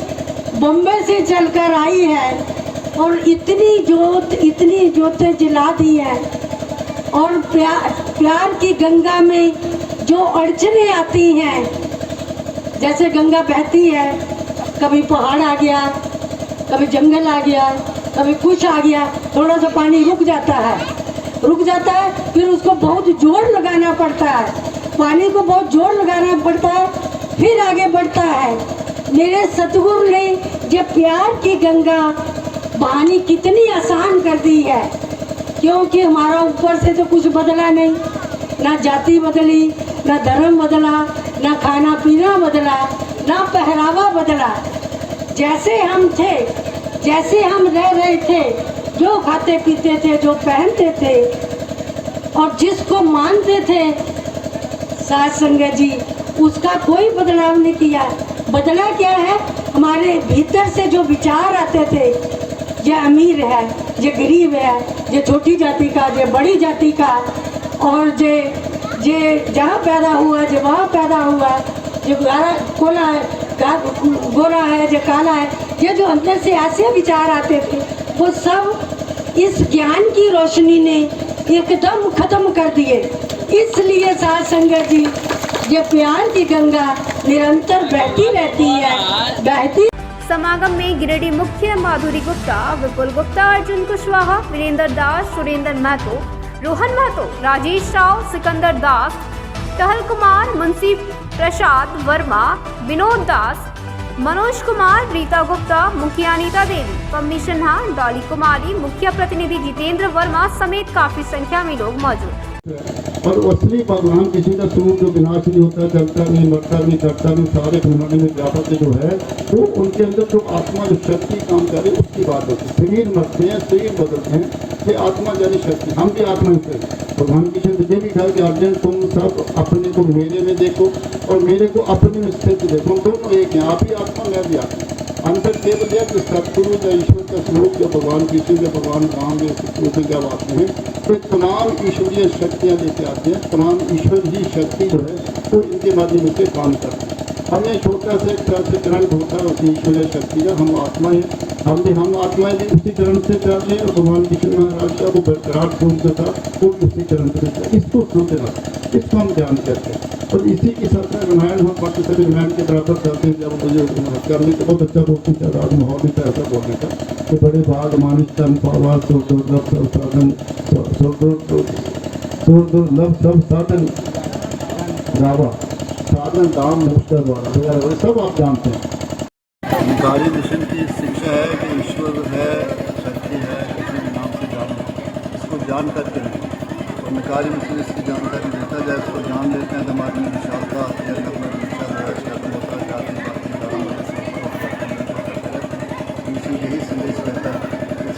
बम्बे से चलकर आई है और इतनी जोतें जला दी हैं। और प्यार की गंगा में जो अड़चने आती हैं, जैसे गंगा बहती है, कभी पहाड़ आ गया, कभी जंगल आ गया, कभी कुछ आ गया, थोड़ा सा पानी रुक जाता है, फिर उसको बहुत जोर लगाना पड़ता है, पानी को बहुत जोर लगाना पड़ता है, फिर आगे बढ़ता है। मेरे सतगुरु ने ये प्यार की गंगा बहानी कितनी आसान कर दी है, क्योंकि हमारा ऊपर से तो कुछ बदला नहीं, ना जाति बदली, ना धर्म बदला, ना खाना पीना बदला, ना पहरावा बदला। जैसे हम थे, जैसे हम रह रहे थे, जो खाते पीते थे, जो पहनते थे और जिसको मानते थे साध संगत जी, उसका कोई बदलाव नहीं किया। बदला क्या है, हमारे भीतर से जो विचार आते थे, ये अमीर है, ये गरीब है, ये छोटी जाति का, ये बड़ी जाति का, और ये जहाँ पैदा हुआ, ये वहाँ पैदा हुआ, ये गोरा है, ये काला है, ये जो अंदर से ऐसे विचार आते थे, वो सब इस ज्ञान की रोशनी ने एकदम खत्म कर दिए। इसलिए साध संगत जी, ये प्यार की गंगा निरंतर बहती रहती है, बहती। समागम में गिरिडीह मुख्य माधुरी गुप्ता, विपुल गुप्ता, अर्जुन कुशवाहा, वीरेंद्र दास, सुरेंद्र महतो, रोहन महतो, राजेश राव, सिकंदर दास, टहल कुमार, मुंशी प्रसाद वर्मा, विनोद दास, मनोज कुमार, रीता गुप्ता, मुखिया अनीता देवी, पम्मी सिन्हा, डॉली कुमारी, मुखिया प्रतिनिधि जितेंद्र वर्मा समेत काफी संख्या में लोग मौजूद। और असली भगवान किसी का स्वरूप जो विनाश नहीं होता, चलता नहीं, मरता नहीं, चढ़ता नहीं, सारे ब्रह्मांड में व्यापक जो है, वो उनके अंदर जो आत्मा जो शक्ति काम करे उसकी बात होती है। शरीर मरते हैं, शरीर बदलते हैं, ये आत्मा जानी शक्ति, हम भी आत्मा से। भगवान की शक्ति ये भी कहा कि अर्जुन तुम सब अपने को मेरे में देखो और मेरे को अपने में स्थित देखो, हम दोनों एक हैं, आप ही आत्मा, मैं भी आत्मा। अंतर केवल यह कि सतगुरु या ईश्वर का स्वरूप जो भगवान कृष्ण या भगवान राम या सूत्र क्या बात है, तो तमाम ईश्वरीय शक्तियाँ लेके आते हैं, तमाम ईश्वर ही शक्ति जो है वो इनके माध्यम से काम करते हैं। हमें छोटा से करंट होता है उसी ईश्वरीय शक्ति का, हम आत्मा है, हम आत्माएं भी उसी चरण से चल रहे हैं और भगवान कृष्ण महाराज का वो विराट स्वरूप जो था वो उसी चरण से, इसको सोचना, इसको हम ध्यान करते हैं। और इसी के साथ रामायण हम बाकी सभी रामायण के बराबर चलते हैं। जब मुझे करने का बहुत अच्छा बोलती है, राज माहौल नहीं था ऐसा बोलने का कि बड़े भाग मानिस तन पावा दुर्लभ सब साधन, दुर्लभ सब साधन रावा, साधन दाम मुक्ता द्वारा, सब आप जानते हैं। भिखारी मिशन की शिक्षा है कि ईश्वर है, शक्ति है, किसी भी नाम से जानो, इसको जान करके नहीं। तो भिखारी मिशन इसकी जानकारी देता जाए, इसको जान लेते हैं तो हमारे में विशालता आती है, अपना विशाल खत्म होता है, जाति पाति धर्म मिशन यही संदेश रहता है कि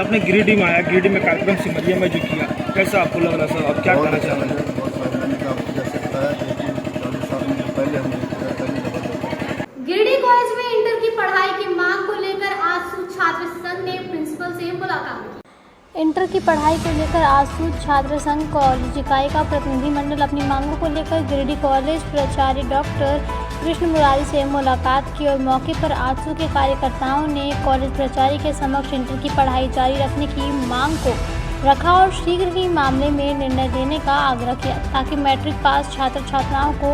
अपने गिरिडीह में आया, गिरिडीह में कार्यक्रम सिमरिया में जो किया, कैसा आपको लग रहा सर? आप क्या कहना चाह रहे हैं? गिरिडीह कॉलेज में इंटर की पढ़ाई की मांग को लेकर आजसू छात्र संघ ने प्रिंसिपल से मुलाकात की। इंटर की पढ़ाई को लेकर आजसू छात्र संघ कॉलेज इकाई का प्रतिनिधिमंडल अपनी मांगों को लेकर गिरिडीह कॉलेज प्राचार्य डॉक्टर कृष्ण मुरारी से मुलाकात की और मौके पर आजसू के कार्यकर्ताओं ने कॉलेज प्राचार्य के समक्ष इंटर की पढ़ाई जारी रखने की मांग को रखा और शीघ्र ही मामले में निर्णय लेने का आग्रह किया ताकि मैट्रिक पास छात्र छात्राओं को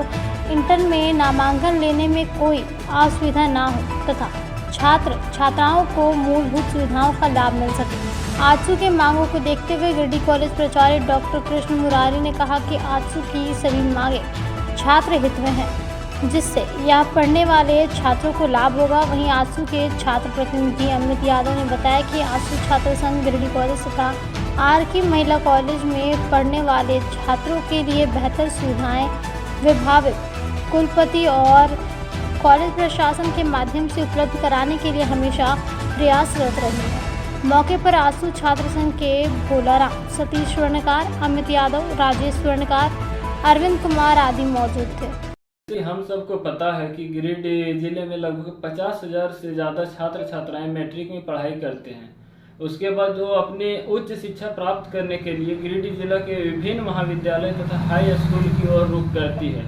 इंटर में नामांकन लेने में कोई असुविधा ना हो तथा छात्र छात्राओं को मूलभूत सुविधाओं का लाभ मिल सके। आजसू के मांगों को देखते हुए गिरिडीह कॉलेज प्राचार्य डॉक्टर कृष्ण मुरारी ने कहा कि आजसू की सभी मांगे छात्र हित में हैं, जिससे यहाँ पढ़ने वाले छात्रों को लाभ होगा। वहीं आजसू के छात्र प्रतिनिधि अमित यादव ने बताया कि आजसू छात्र संघ गिरिडीह कॉलेज तथा आर.के. महिला कॉलेज में पढ़ने वाले छात्रों के लिए बेहतर सुविधाएं विभावित कुलपति और कॉलेज प्रशासन के माध्यम से उपलब्ध कराने के लिए हमेशा प्रयासरत रही है। मौके पर आजसू छात्र संघ के भोलाराम, सतीश स्वर्णकार, अमित यादव, राजेश स्वर्णकार, अरविंद कुमार आदि मौजूद थे। हम सबको पता है कि गिरिडीह जिले में लगभग 50,000 से ज़्यादा छात्र छात्राएं मैट्रिक में पढ़ाई करते हैं। उसके बाद जो अपनी उच्च शिक्षा प्राप्त करने के लिए गिरिडीह जिला के विभिन्न महाविद्यालय तथा हाई स्कूल की ओर रुख करती है।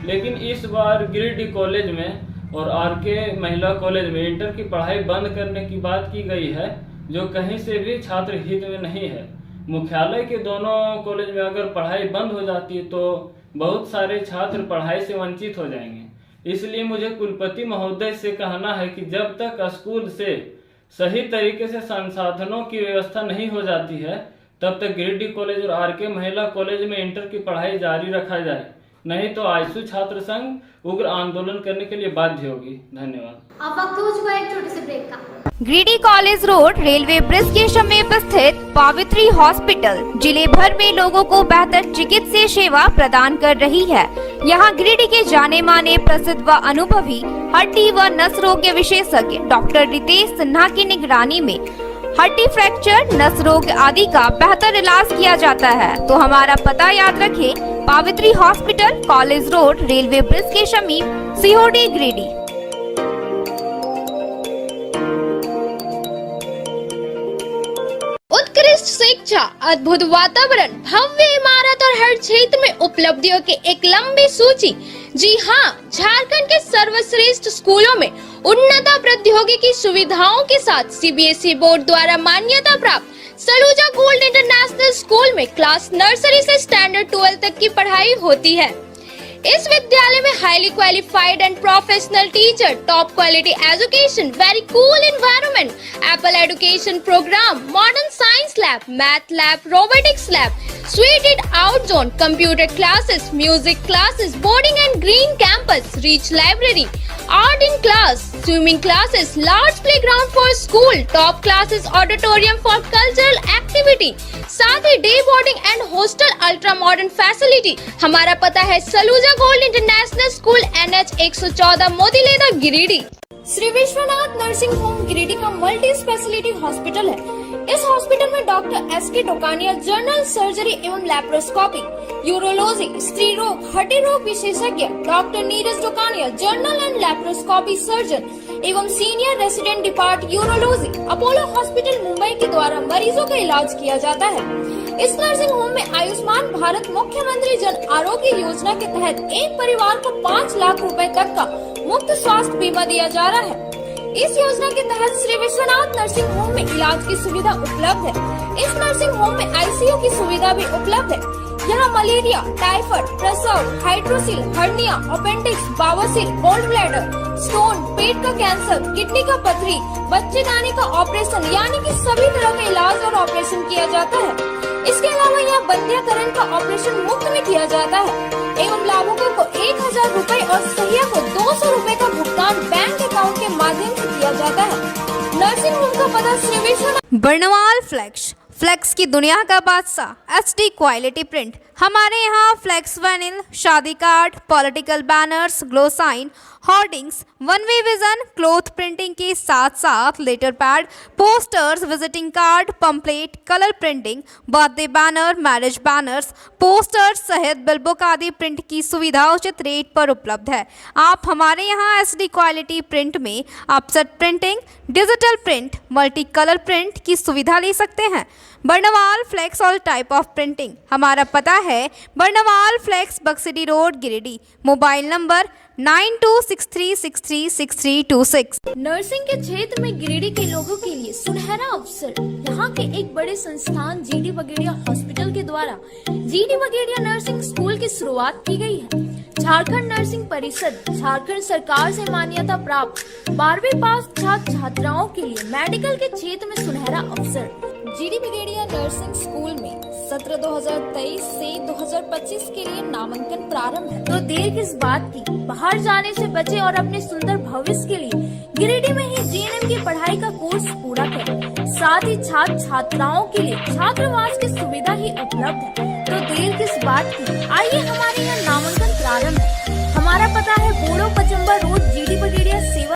लेकिन इस बार गिरिडीह कॉलेज में और आर.के. महिला कॉलेज में इंटर की पढ़ाई बंद करने की बात की गई है, जो कहीं से भी छात्र हित में नहीं है। मुख्यालय के दोनों कॉलेज में अगर पढ़ाई बंद हो जाती है तो बहुत सारे छात्र पढ़ाई से वंचित हो जाएंगे। इसलिए मुझे कुलपति महोदय से कहना है कि जब तक स्कूल से सही तरीके से संसाधनों की व्यवस्था नहीं हो जाती है, तब तक गिरिडीह कॉलेज और आर.के. महिला कॉलेज में इंटर की पढ़ाई जारी रखा जाए, नहीं तो आजसू छात्र संघ उग्र आंदोलन करने के लिए बाध्य होगी। धन्यवाद। अब वक्त हो चुका है एक छोटे से ब्रेक का। Giridih college road railway bridge के समीप स्थित पावित्री हॉस्पिटल जिले भर में लोगों को बेहतर चिकित्सीय सेवा प्रदान कर रही है। यहाँ गिरिडीह के जाने माने प्रसिद्ध व अनुभवी हड्डी व नस रोग विशेषज्ञ डॉक्टर रितेश सिन्हा की निगरानी में हड्डी फ्रैक्चर, नस रोग आदि का बेहतर इलाज किया जाता है। तो हमारा पता याद रखें, Pavitri hospital, college road, railway bridge के समीप, सीहोडी, गिरिडीह। उत्कृष्ट शिक्षा, अद्भुत वातावरण, भव्य इमारत और हर क्षेत्र में उपलब्धियों की एक लंबी सूची। जी हाँ, झारखंड के सर्वश्रेष्ठ स्कूलों में उन्नत प्रौद्योगिकी सुविधाओं के साथ सीबीएसई बोर्ड द्वारा मान्यता प्राप्त सलूजा गोल्ड इंटरनेशनल स्कूल में क्लास नर्सरी से स्टैंडर्ड 12 तक की पढ़ाई होती है। इस विद्यालय में highly qualified and professional teacher, top quality education, very cool environment, apple education programme, modern science lab, math lab, robotics lab, suited out zone, computer classes, music classes, boarding and green campus, rich library, art in class, swimming classes, large playground for school, top classes, auditorium for cultural activity, साथ ही day boarding and hostel ultra modern facility. हमारा पता है Saluja gold international school, NH 114, Motileda, Giridih. Shri Vishwanath nursing home Giridih का multi speciality hospital है। इस hospital में doctor S.K. Tokania general surgery एवं लैप्रोस्कोपी, यूरोलॉजी, स्त्री रोग, हड्डी रोग विशेषज्ञ, doctor Neeraj Tokania general and laparoscopy surgeon एवं senior resident depart urology, Apollo hospital Mumbai के द्वारा मरीजों का इलाज किया जाता है। इस नर्सिंग होम में आयुष्मान भारत मुख्यमंत्री जन आरोग्य योजना के तहत एक परिवार को 5 लाख रुपए तक का मुफ्त स्वास्थ्य बीमा दिया जा रहा है। इस योजना के तहत श्री विश्वनाथ नर्सिंग होम में इलाज की सुविधा उपलब्ध है। इस नर्सिंग होम में ICU की सुविधा भी उपलब्ध है। यहाँ मलेरिया, टाइफाइड, प्रसव, हाइड्रोसिल, हर्निया, अपेंडिक्स, बावसील, गोल्ड ब्लैडर, स्टोन, पेट का कैंसर, किडनी का पथरी, बच्चेदानी का ऑपरेशन यानी कि सभी तरह का इलाज और ऑपरेशन किया जाता है। इसके अलावा यहाँ बंध्याकरण का ऑपरेशन मुफ्त में किया जाता है एवं लाभुकों को 1,000 रुपए और सहिया को 200 रुपए का भुगतान बैंक अकाउंट के माध्यम से किया जाता है। नर्सिंग होम का पता श्री विश्वनाथ। बर्नवाल फ्लेक्स, फ्लेक्स की दुनिया का बादशाह, HD क्वालिटी प्रिंट। हमारे यहाँ फ्लेक्स वाइनिल, शादी card, political banners, glow sign, hoardings, one way vision, cloth printing के साथ साथ letter pad, posters, visiting card, pamphlet, colour printing, birthday banner, marriage banners, posters सहित बिलबुक आदि प्रिंट की सुविधा उचित रेट पर उपलब्ध है। आप हमारे यहाँ SD क्वालिटी प्रिंट में offset printing, digital print, multi colour print की सुविधा ले सकते हैं। Barnwal flex all type of printing. हमारा पता है Barnwal flex, Baksidih road, Giridih. Mobile number 9263636326। Nursing के क्षेत्र में गिरिडीह के लोगों के लिए सुनहरा अवसर। यहाँ के एक बड़े संस्थान GD बगेड़िया हॉस्पिटल के द्वारा GD बगेड़िया नर्सिंग स्कूल की शुरुआत की गई है। झारखंड नर्सिंग परिषद झारखंड सरकार से मान्यता प्राप्त 12वीं पास छात्र छात्राओं के लिए मेडिकल के क्षेत्र में सुनहरा अवसर। GD बगेड़िया नर्सिंग स्कूल में सत्र 2023 से 2025 के लिए नामांकन प्रारंभ है। तो देर किस बात की, बाहर जाने से बचे और अपने सुंदर भविष्य के लिए गिरिडीह में ही GNM की पढ़ाई का कोर्स पूरा करें। साथ ही छात्र छात्राओं के लिए छात्रावास की सुविधा ही उपलब्ध है। तो देर किस बात की, आइए हमारे यहाँ नामांकन प्रारंभ है। हमारा पता है बोड़ो पचम्बा रोड, GD बगेड़िया सेवा।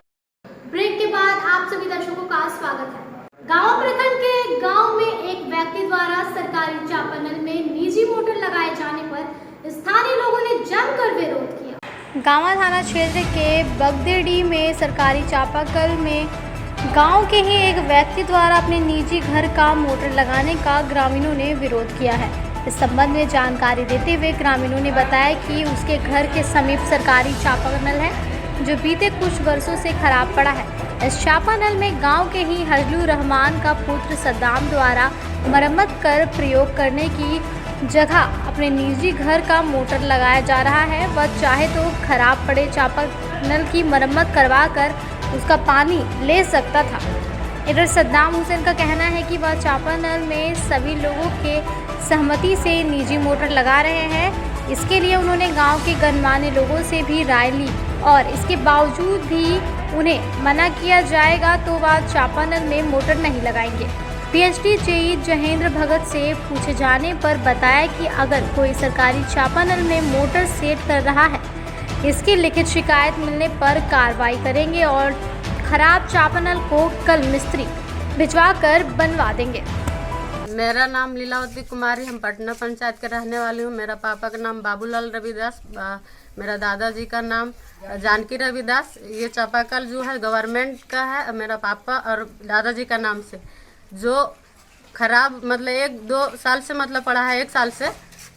ब्रेक के बाद आप सभी दर्शकों का स्वागत है। गांव प्रखंड के गांव में एक व्यक्ति द्वारा सरकारी चापानल में निजी मोटर लगाए जाने पर स्थानीय लोगों ने जमकर विरोध किया। गांवा थाना क्षेत्र के बगदेड़ी में सरकारी चापाकल में गांव के ही एक व्यक्ति द्वारा अपने निजी घर का मोटर लगाने का ग्रामीणों ने विरोध किया है। इस संबंध में जानकारी देते हुए ग्रामीणों ने बताया कि उसके घर के समीप सरकारी चापानल है जो बीते कुछ वर्षों से खराब पड़ा है। इस चापानल में गांव के ही हजलू रहमान का पुत्र सद्दाम द्वारा मरम्मत कर प्रयोग करने की जगह अपने निजी घर का मोटर लगाया जा रहा है। वह चाहे तो खराब पड़े चापानल की मरम्मत करवा कर उसका पानी ले सकता था। इधर सद्दाम हुसैन का कहना है कि वह चापानल में सभी लोगों के सहमति से निजी मोटर लगा रहे हैं। इसके लिए उन्होंने गांव के गणमान्य लोगों से भी राय ली और इसके बावजूद भी उन्हें मना किया जाएगा तो वह चापानल में मोटर नहीं लगाएंगे। PhD JE जहेंद्र भगत से पूछे जाने पर बताया कि अगर कोई सरकारी चापानल में मोटर सेट कर रहा है, इसकी लिखित शिकायत मिलने पर कार्रवाई करेंगे और खराब चापानल को कल मिस्त्री भिजवा कर बनवा देंगे। मेरा नाम लीलावती कुमारी, हम पटना पंचायत के रहने वाली हूँ। मेरा पापा का नाम बाबूलाल रविदास, मेरा दादाजी का नाम जानकी रविदास। ये चापाकल जो है गवर्नमेंट का है, मेरा पापा और दादाजी का नाम से जो खराब मतलब 1-2 साल से मतलब पड़ा है, 1 साल से।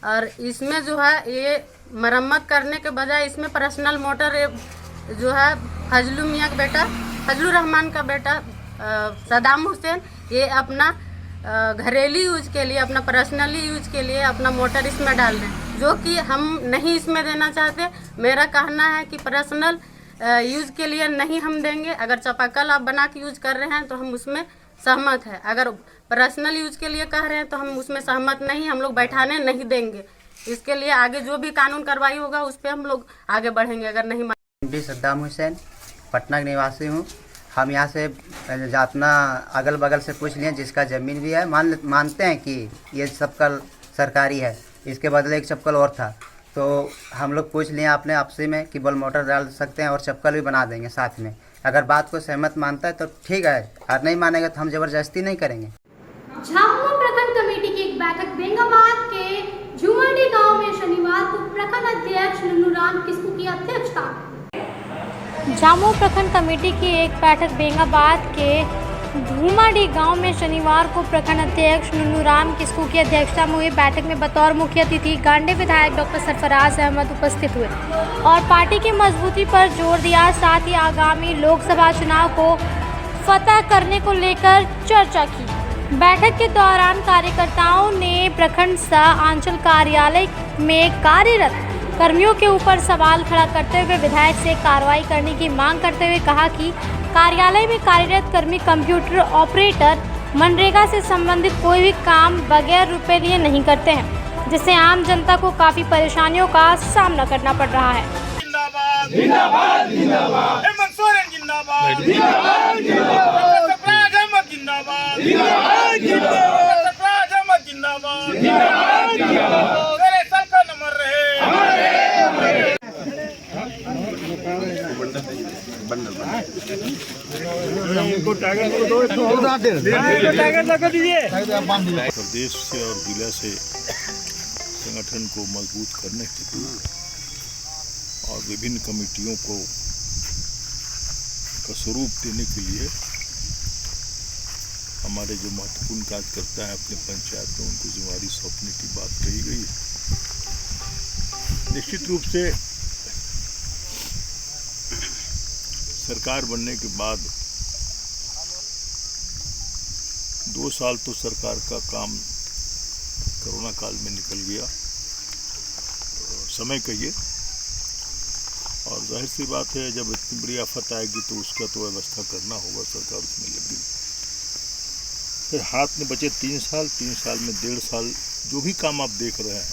और इसमें जो है ये मरम्मत करने के बजाय इसमें पर्सनल मोटर जो है फजलू मियाँ का बेटा, फजलू रहमान का बेटा सद्दाम हुसैन, ये अपना घरेलू यूज के लिए, अपना पर्सनली यूज के लिए अपना मोटर इसमें डाल रहे हैं, जो कि हम नहीं इसमें देना चाहते। मेरा कहना है कि पर्सनल यूज के लिए नहीं हम देंगे। अगर चापाकल आप बना के यूज कर रहे हैं तो हम उसमें सहमत है। अगर पर्सनल यूज के लिए कह रहे हैं तो हम उसमें सहमत नहीं, हम लोग बैठाने नहीं देंगे। इसके लिए आगे जो भी कानून कार्रवाई होगा उस पर हम लोग आगे बढ़ेंगे। अगर नहीं सद्दाम हुसैन, पटना के निवासी हूँ। हम यहाँ से अपना अगल बगल से पूछ लिए, जिसका ज़मीन भी है, मानते हैं कि ये चप्पल सरकारी है, इसके बदले एक चप्पल और था, तो हम लोग पूछ लिए अपने आपसी में कि बल मोटर डाल सकते हैं और चप्पल भी बना देंगे साथ में। अगर बात को सहमत मानता है तो ठीक है, और नहीं मानेगा तो हम ज़बरदस्ती नहीं करेंगे। झामुमो प्रखंड कमेटी की एक बैठक बेंगाबाद के झुमरडी गांव में शनिवार को प्रखंड अध्यक्ष नुनूराम किस्कू की अध्यक्षता। झामुमो प्रखंड कमेटी की एक बैठक बेंगाबाद के झुमरडी गांव में शनिवार को प्रखंड अध्यक्ष नुनूराम किस्कू की अध्यक्षता में हुई। बैठक में बतौर मुख्य अतिथि गांडे विधायक डॉक्टर सरफराज अहमद उपस्थित हुए और पार्टी की मजबूती पर जोर दिया। साथ ही आगामी लोकसभा चुनाव को फतह करने को लेकर चर्चा की। बैठक के दौरान कार्यकर्ताओं ने प्रखंड सह अंचल कार्यालय में कार्यरत कर्मियों के ऊपर सवाल खड़ा करते हुए विधायक से कार्रवाई करने की मांग करते हुए कहा कि कार्यालय में कार्यरत कर्मी कंप्यूटर ऑपरेटर मनरेगा से संबंधित कोई भी काम बगैर रुपए लिए नहीं करते हैं, जिससे आम जनता को काफ़ी परेशानियों का सामना करना पड़ रहा है। जिंदाबाद जिंदाबाद जिंदाबाद, हेमंत सोरेन जिंदाबाद जिंदाबाद जिंदाबाद, सरफराज अहमद जिंदाबाद जिंदाबाद जिंदाबाद, सरफराज अहमद जिंदाबाद जिंदाबाद जिंदाबाद, मेरे सबका नंबर रहे। प्रदेश से और जिला से संगठन को मजबूत करने हेतु और विभिन्न कमेटियों को स्वरूप देने के लिए हमारे जो महत्वपूर्ण कार्यकर्ता हैं अपने पंचायत में उनको जिम्मेदारी सौंपने की बात कही गई है। निश्चित रूप से सरकार बनने के बाद 2 साल तो सरकार का काम कोरोना काल में निकल गया, समय कहिए, और जाहिर सी बात है जब इतनी बड़ी आफत आएगी तो उसका तो व्यवस्था करना होगा, सरकार उसमें लगी। फिर हाथ में बचे 3 साल में 1.5 साल जो भी काम आप देख रहे हैं,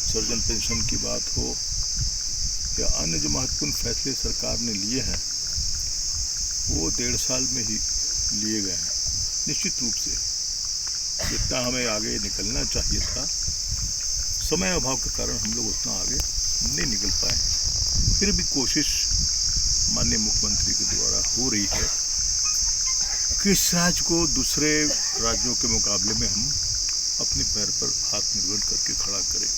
सर्जन पेंशन की बात हो या अन्य जो महत्वपूर्ण फैसले सरकार ने लिए हैं वो 1.5 साल में ही लिए गए हैं। निश्चित रूप से जितना हमें आगे निकलना चाहिए था, समय अभाव के कारण हम लोग उतना आगे नहीं निकल पाए। फिर भी कोशिश माननीय मुख्यमंत्री के द्वारा हो रही है कि इस राज्य को दूसरे राज्यों के मुकाबले में हम अपने पैर पर आत्मनिर्भर करके खड़ा करें।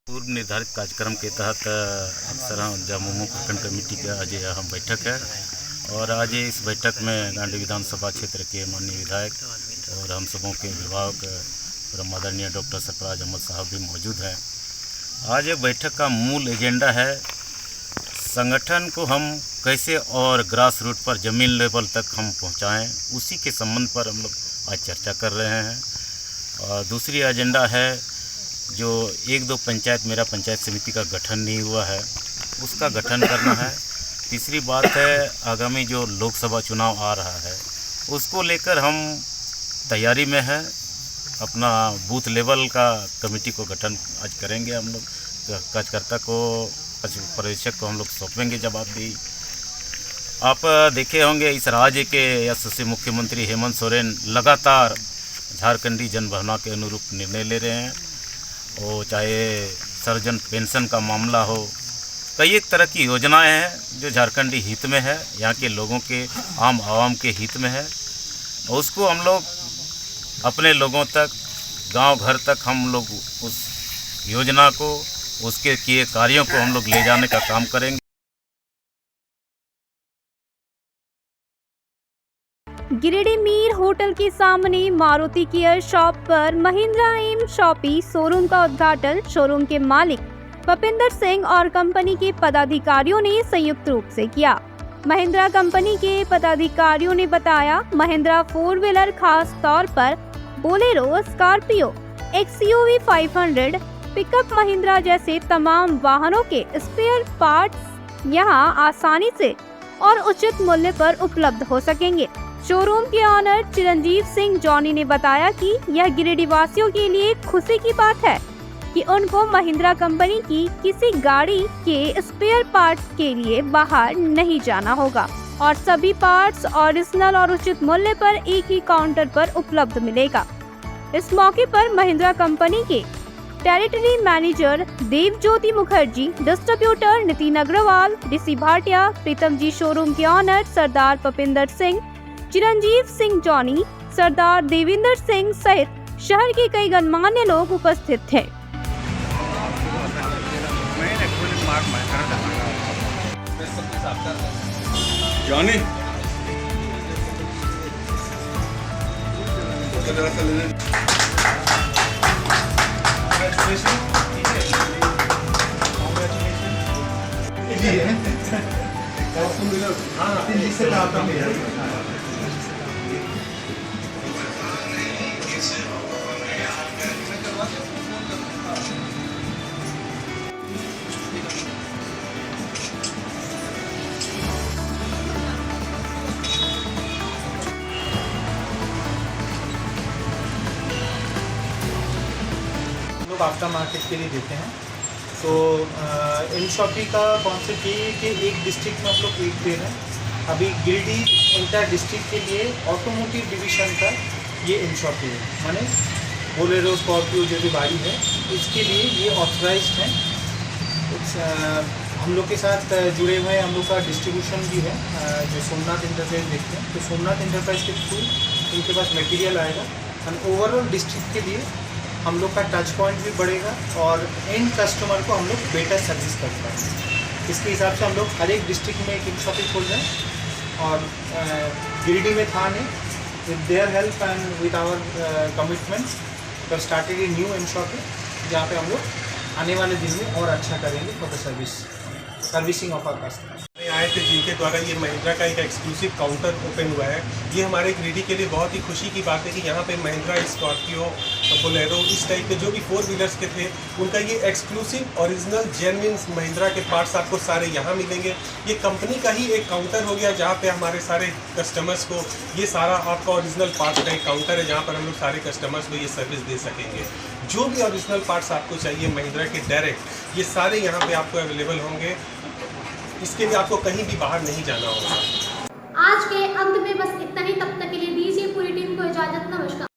पूर्व निर्धारित कार्यक्रम के तहत अक्सर जामुमो प्रखंड कमेटी का आज अहम बैठक है और आज इस बैठक में गांधी विधानसभा क्षेत्र के माननीय विधायक और हम सबों के विभाग और आदरणीय डॉक्टर सरफराज अहमद साहब भी मौजूद हैं। आज ये बैठक का मूल एजेंडा है संगठन को हम कैसे और ग्रास रूट पर ज़मीन लेवल तक हम पहुंचाएं, उसी के संबंध पर हम लोग आज चर्चा कर रहे हैं। और दूसरी एजेंडा है जो 1-2 पंचायत मेरा पंचायत समिति का गठन नहीं हुआ है उसका गठन करना है। तीसरी बात है आगामी जो लोकसभा चुनाव आ रहा है उसको लेकर हम तैयारी में है, अपना बूथ लेवल का कमेटी को गठन आज करेंगे। हम लोग कार्यकर्ता को पर्यवेक्षक को हम लोग सौंपेंगे जवाबदेही। आप देखे होंगे इस राज्य के यशस्वी मुख्यमंत्री हेमंत सोरेन लगातार झारखंडी जनभावना के अनुरूप निर्णय ले रहे हैं। वो चाहे सर्जन पेंशन का मामला हो, कई एक तरह की योजनाएं हैं जो झारखंडी हित में है, यहाँ के लोगों के आम आवाम के हित में है। और उसको हम लोग अपने लोगों तक, गांव घर तक हम लोग उस योजना को, उसके किए कार्यों को हम लोग ले जाने का काम करेंगे। गिरिडीह मीर होटल के सामने मारुति केयर शॉप पर महिंद्रा एम शॉपी शोरूम का उद्घाटन शोरूम के मालिक पपिंदर सिंह और कंपनी के पदाधिकारियों ने संयुक्त रूप से किया। महिंद्रा कंपनी के पदाधिकारियों ने बताया, महिंद्रा 4 व्हीलर खास तौर पर Bolero, Scorpio, XUV 500, pickup Mahindra जैसे तमाम वाहनों के स्पेयर पार्ट्स यहां आसानी से और उचित मूल्य पर उपलब्ध हो सकेंगे। शोरूम के ऑनर चिरंजीव सिंह जॉनी ने बताया कि यह गिरिडीह वासियों के लिए खुशी की बात है कि उनको महिंद्रा कंपनी की किसी गाड़ी के स्पेयर पार्ट्स के लिए बाहर नहीं जाना होगा और सभी पार्ट्स ओरिजिनल और उचित मूल्य पर एक ही काउंटर पर उपलब्ध मिलेगा। इस मौके पर महिंद्रा कंपनी के territory manager Devjyoti Mukherjee, distributor Nitin Agarwal, DC Bhatia, Pritam ji, showroom के ऑनर सरदार पपिंदर सिंह, चिरंजीव सिंह जॉनी, सरदार देविंदर सिंह सहित शहर के कई गणमान्य लोग उपस्थित थे। जॉनी आफ्टर मार्केट के लिए देते हैं। तो एम शॉपी का कॉन्सेप्ट ये है कि एक डिस्ट्रिक्ट में हम लोग एक दे रहे हैं। अभी गिरिडीह इंटर डिस्ट्रिक्ट के लिए ऑटोमोटिव डिवीज़न का ये एम शॉपी है, माने बोलेरो, स्कॉर्पियो जो भी गाड़ी है इसके लिए ये ऑथराइज्ड है। हम लोग के साथ जुड़े हुए हम लोग का डिस्ट्रीब्यूशन भी है, जो सोमनाथ इंटरप्राइज देखते हैं। तो सोमनाथ इंटरप्राइज के थ्रू इनके पास मटेरियल आएगा एंड ओवरऑल डिस्ट्रिक्ट के लिए हम लोग का टच पॉइंट भी बढ़ेगा और एंड कस्टमर को हम लोग बेटर सर्विस कर पाएंगे। इसके हिसाब से हम लोग हर एक डिस्ट्रिक्ट में एक शॉपिंग खोल रहे हैं और गिरिडीह में था नहीं, with their help and with our commitments we have started a new in shopping, जहाँ पे हम लोग आने वाले दिन में और अच्छा करेंगे for the servicing of our customer. आए थे जिनके द्वारा ये महिंद्रा का एक एक्सक्लूसिव काउंटर ओपन हुआ है। ये हमारे गिरिडीह के लिए बहुत ही खुशी की बात है कि यहाँ पे महिंद्रा, स्कॉर्पियो, बोलेरो, इस टाइप के जो भी 4 व्हीलर्स के थे उनका ये एक्सक्लूसिव ओरिजिनल जेन्युइन महिंद्रा के पार्ट्स आपको सारे यहाँ मिलेंगे। ये कंपनी का ही एक काउंटर हो गया जहाँ पे हमारे सारे कस्टमर्स को ये सारा आपका ओरिजिनल पार्ट्स का एक काउंटर है जहाँ पर हम लोग सारे कस्टमर्स को ये सर्विस दे सकेंगे। जो भी ओरिजिनल पार्ट्स आपको चाहिए महिंद्रा के डायरेक्ट, ये सारे यहाँ पे आपको अवेलेबल होंगे। इसके लिए आपको कहीं भी बाहर नहीं जाना होगा। आज के अंत में बस इतना ही। तब तक के लिए दीजिए पूरी टीम को इजाजत। नमस्कार।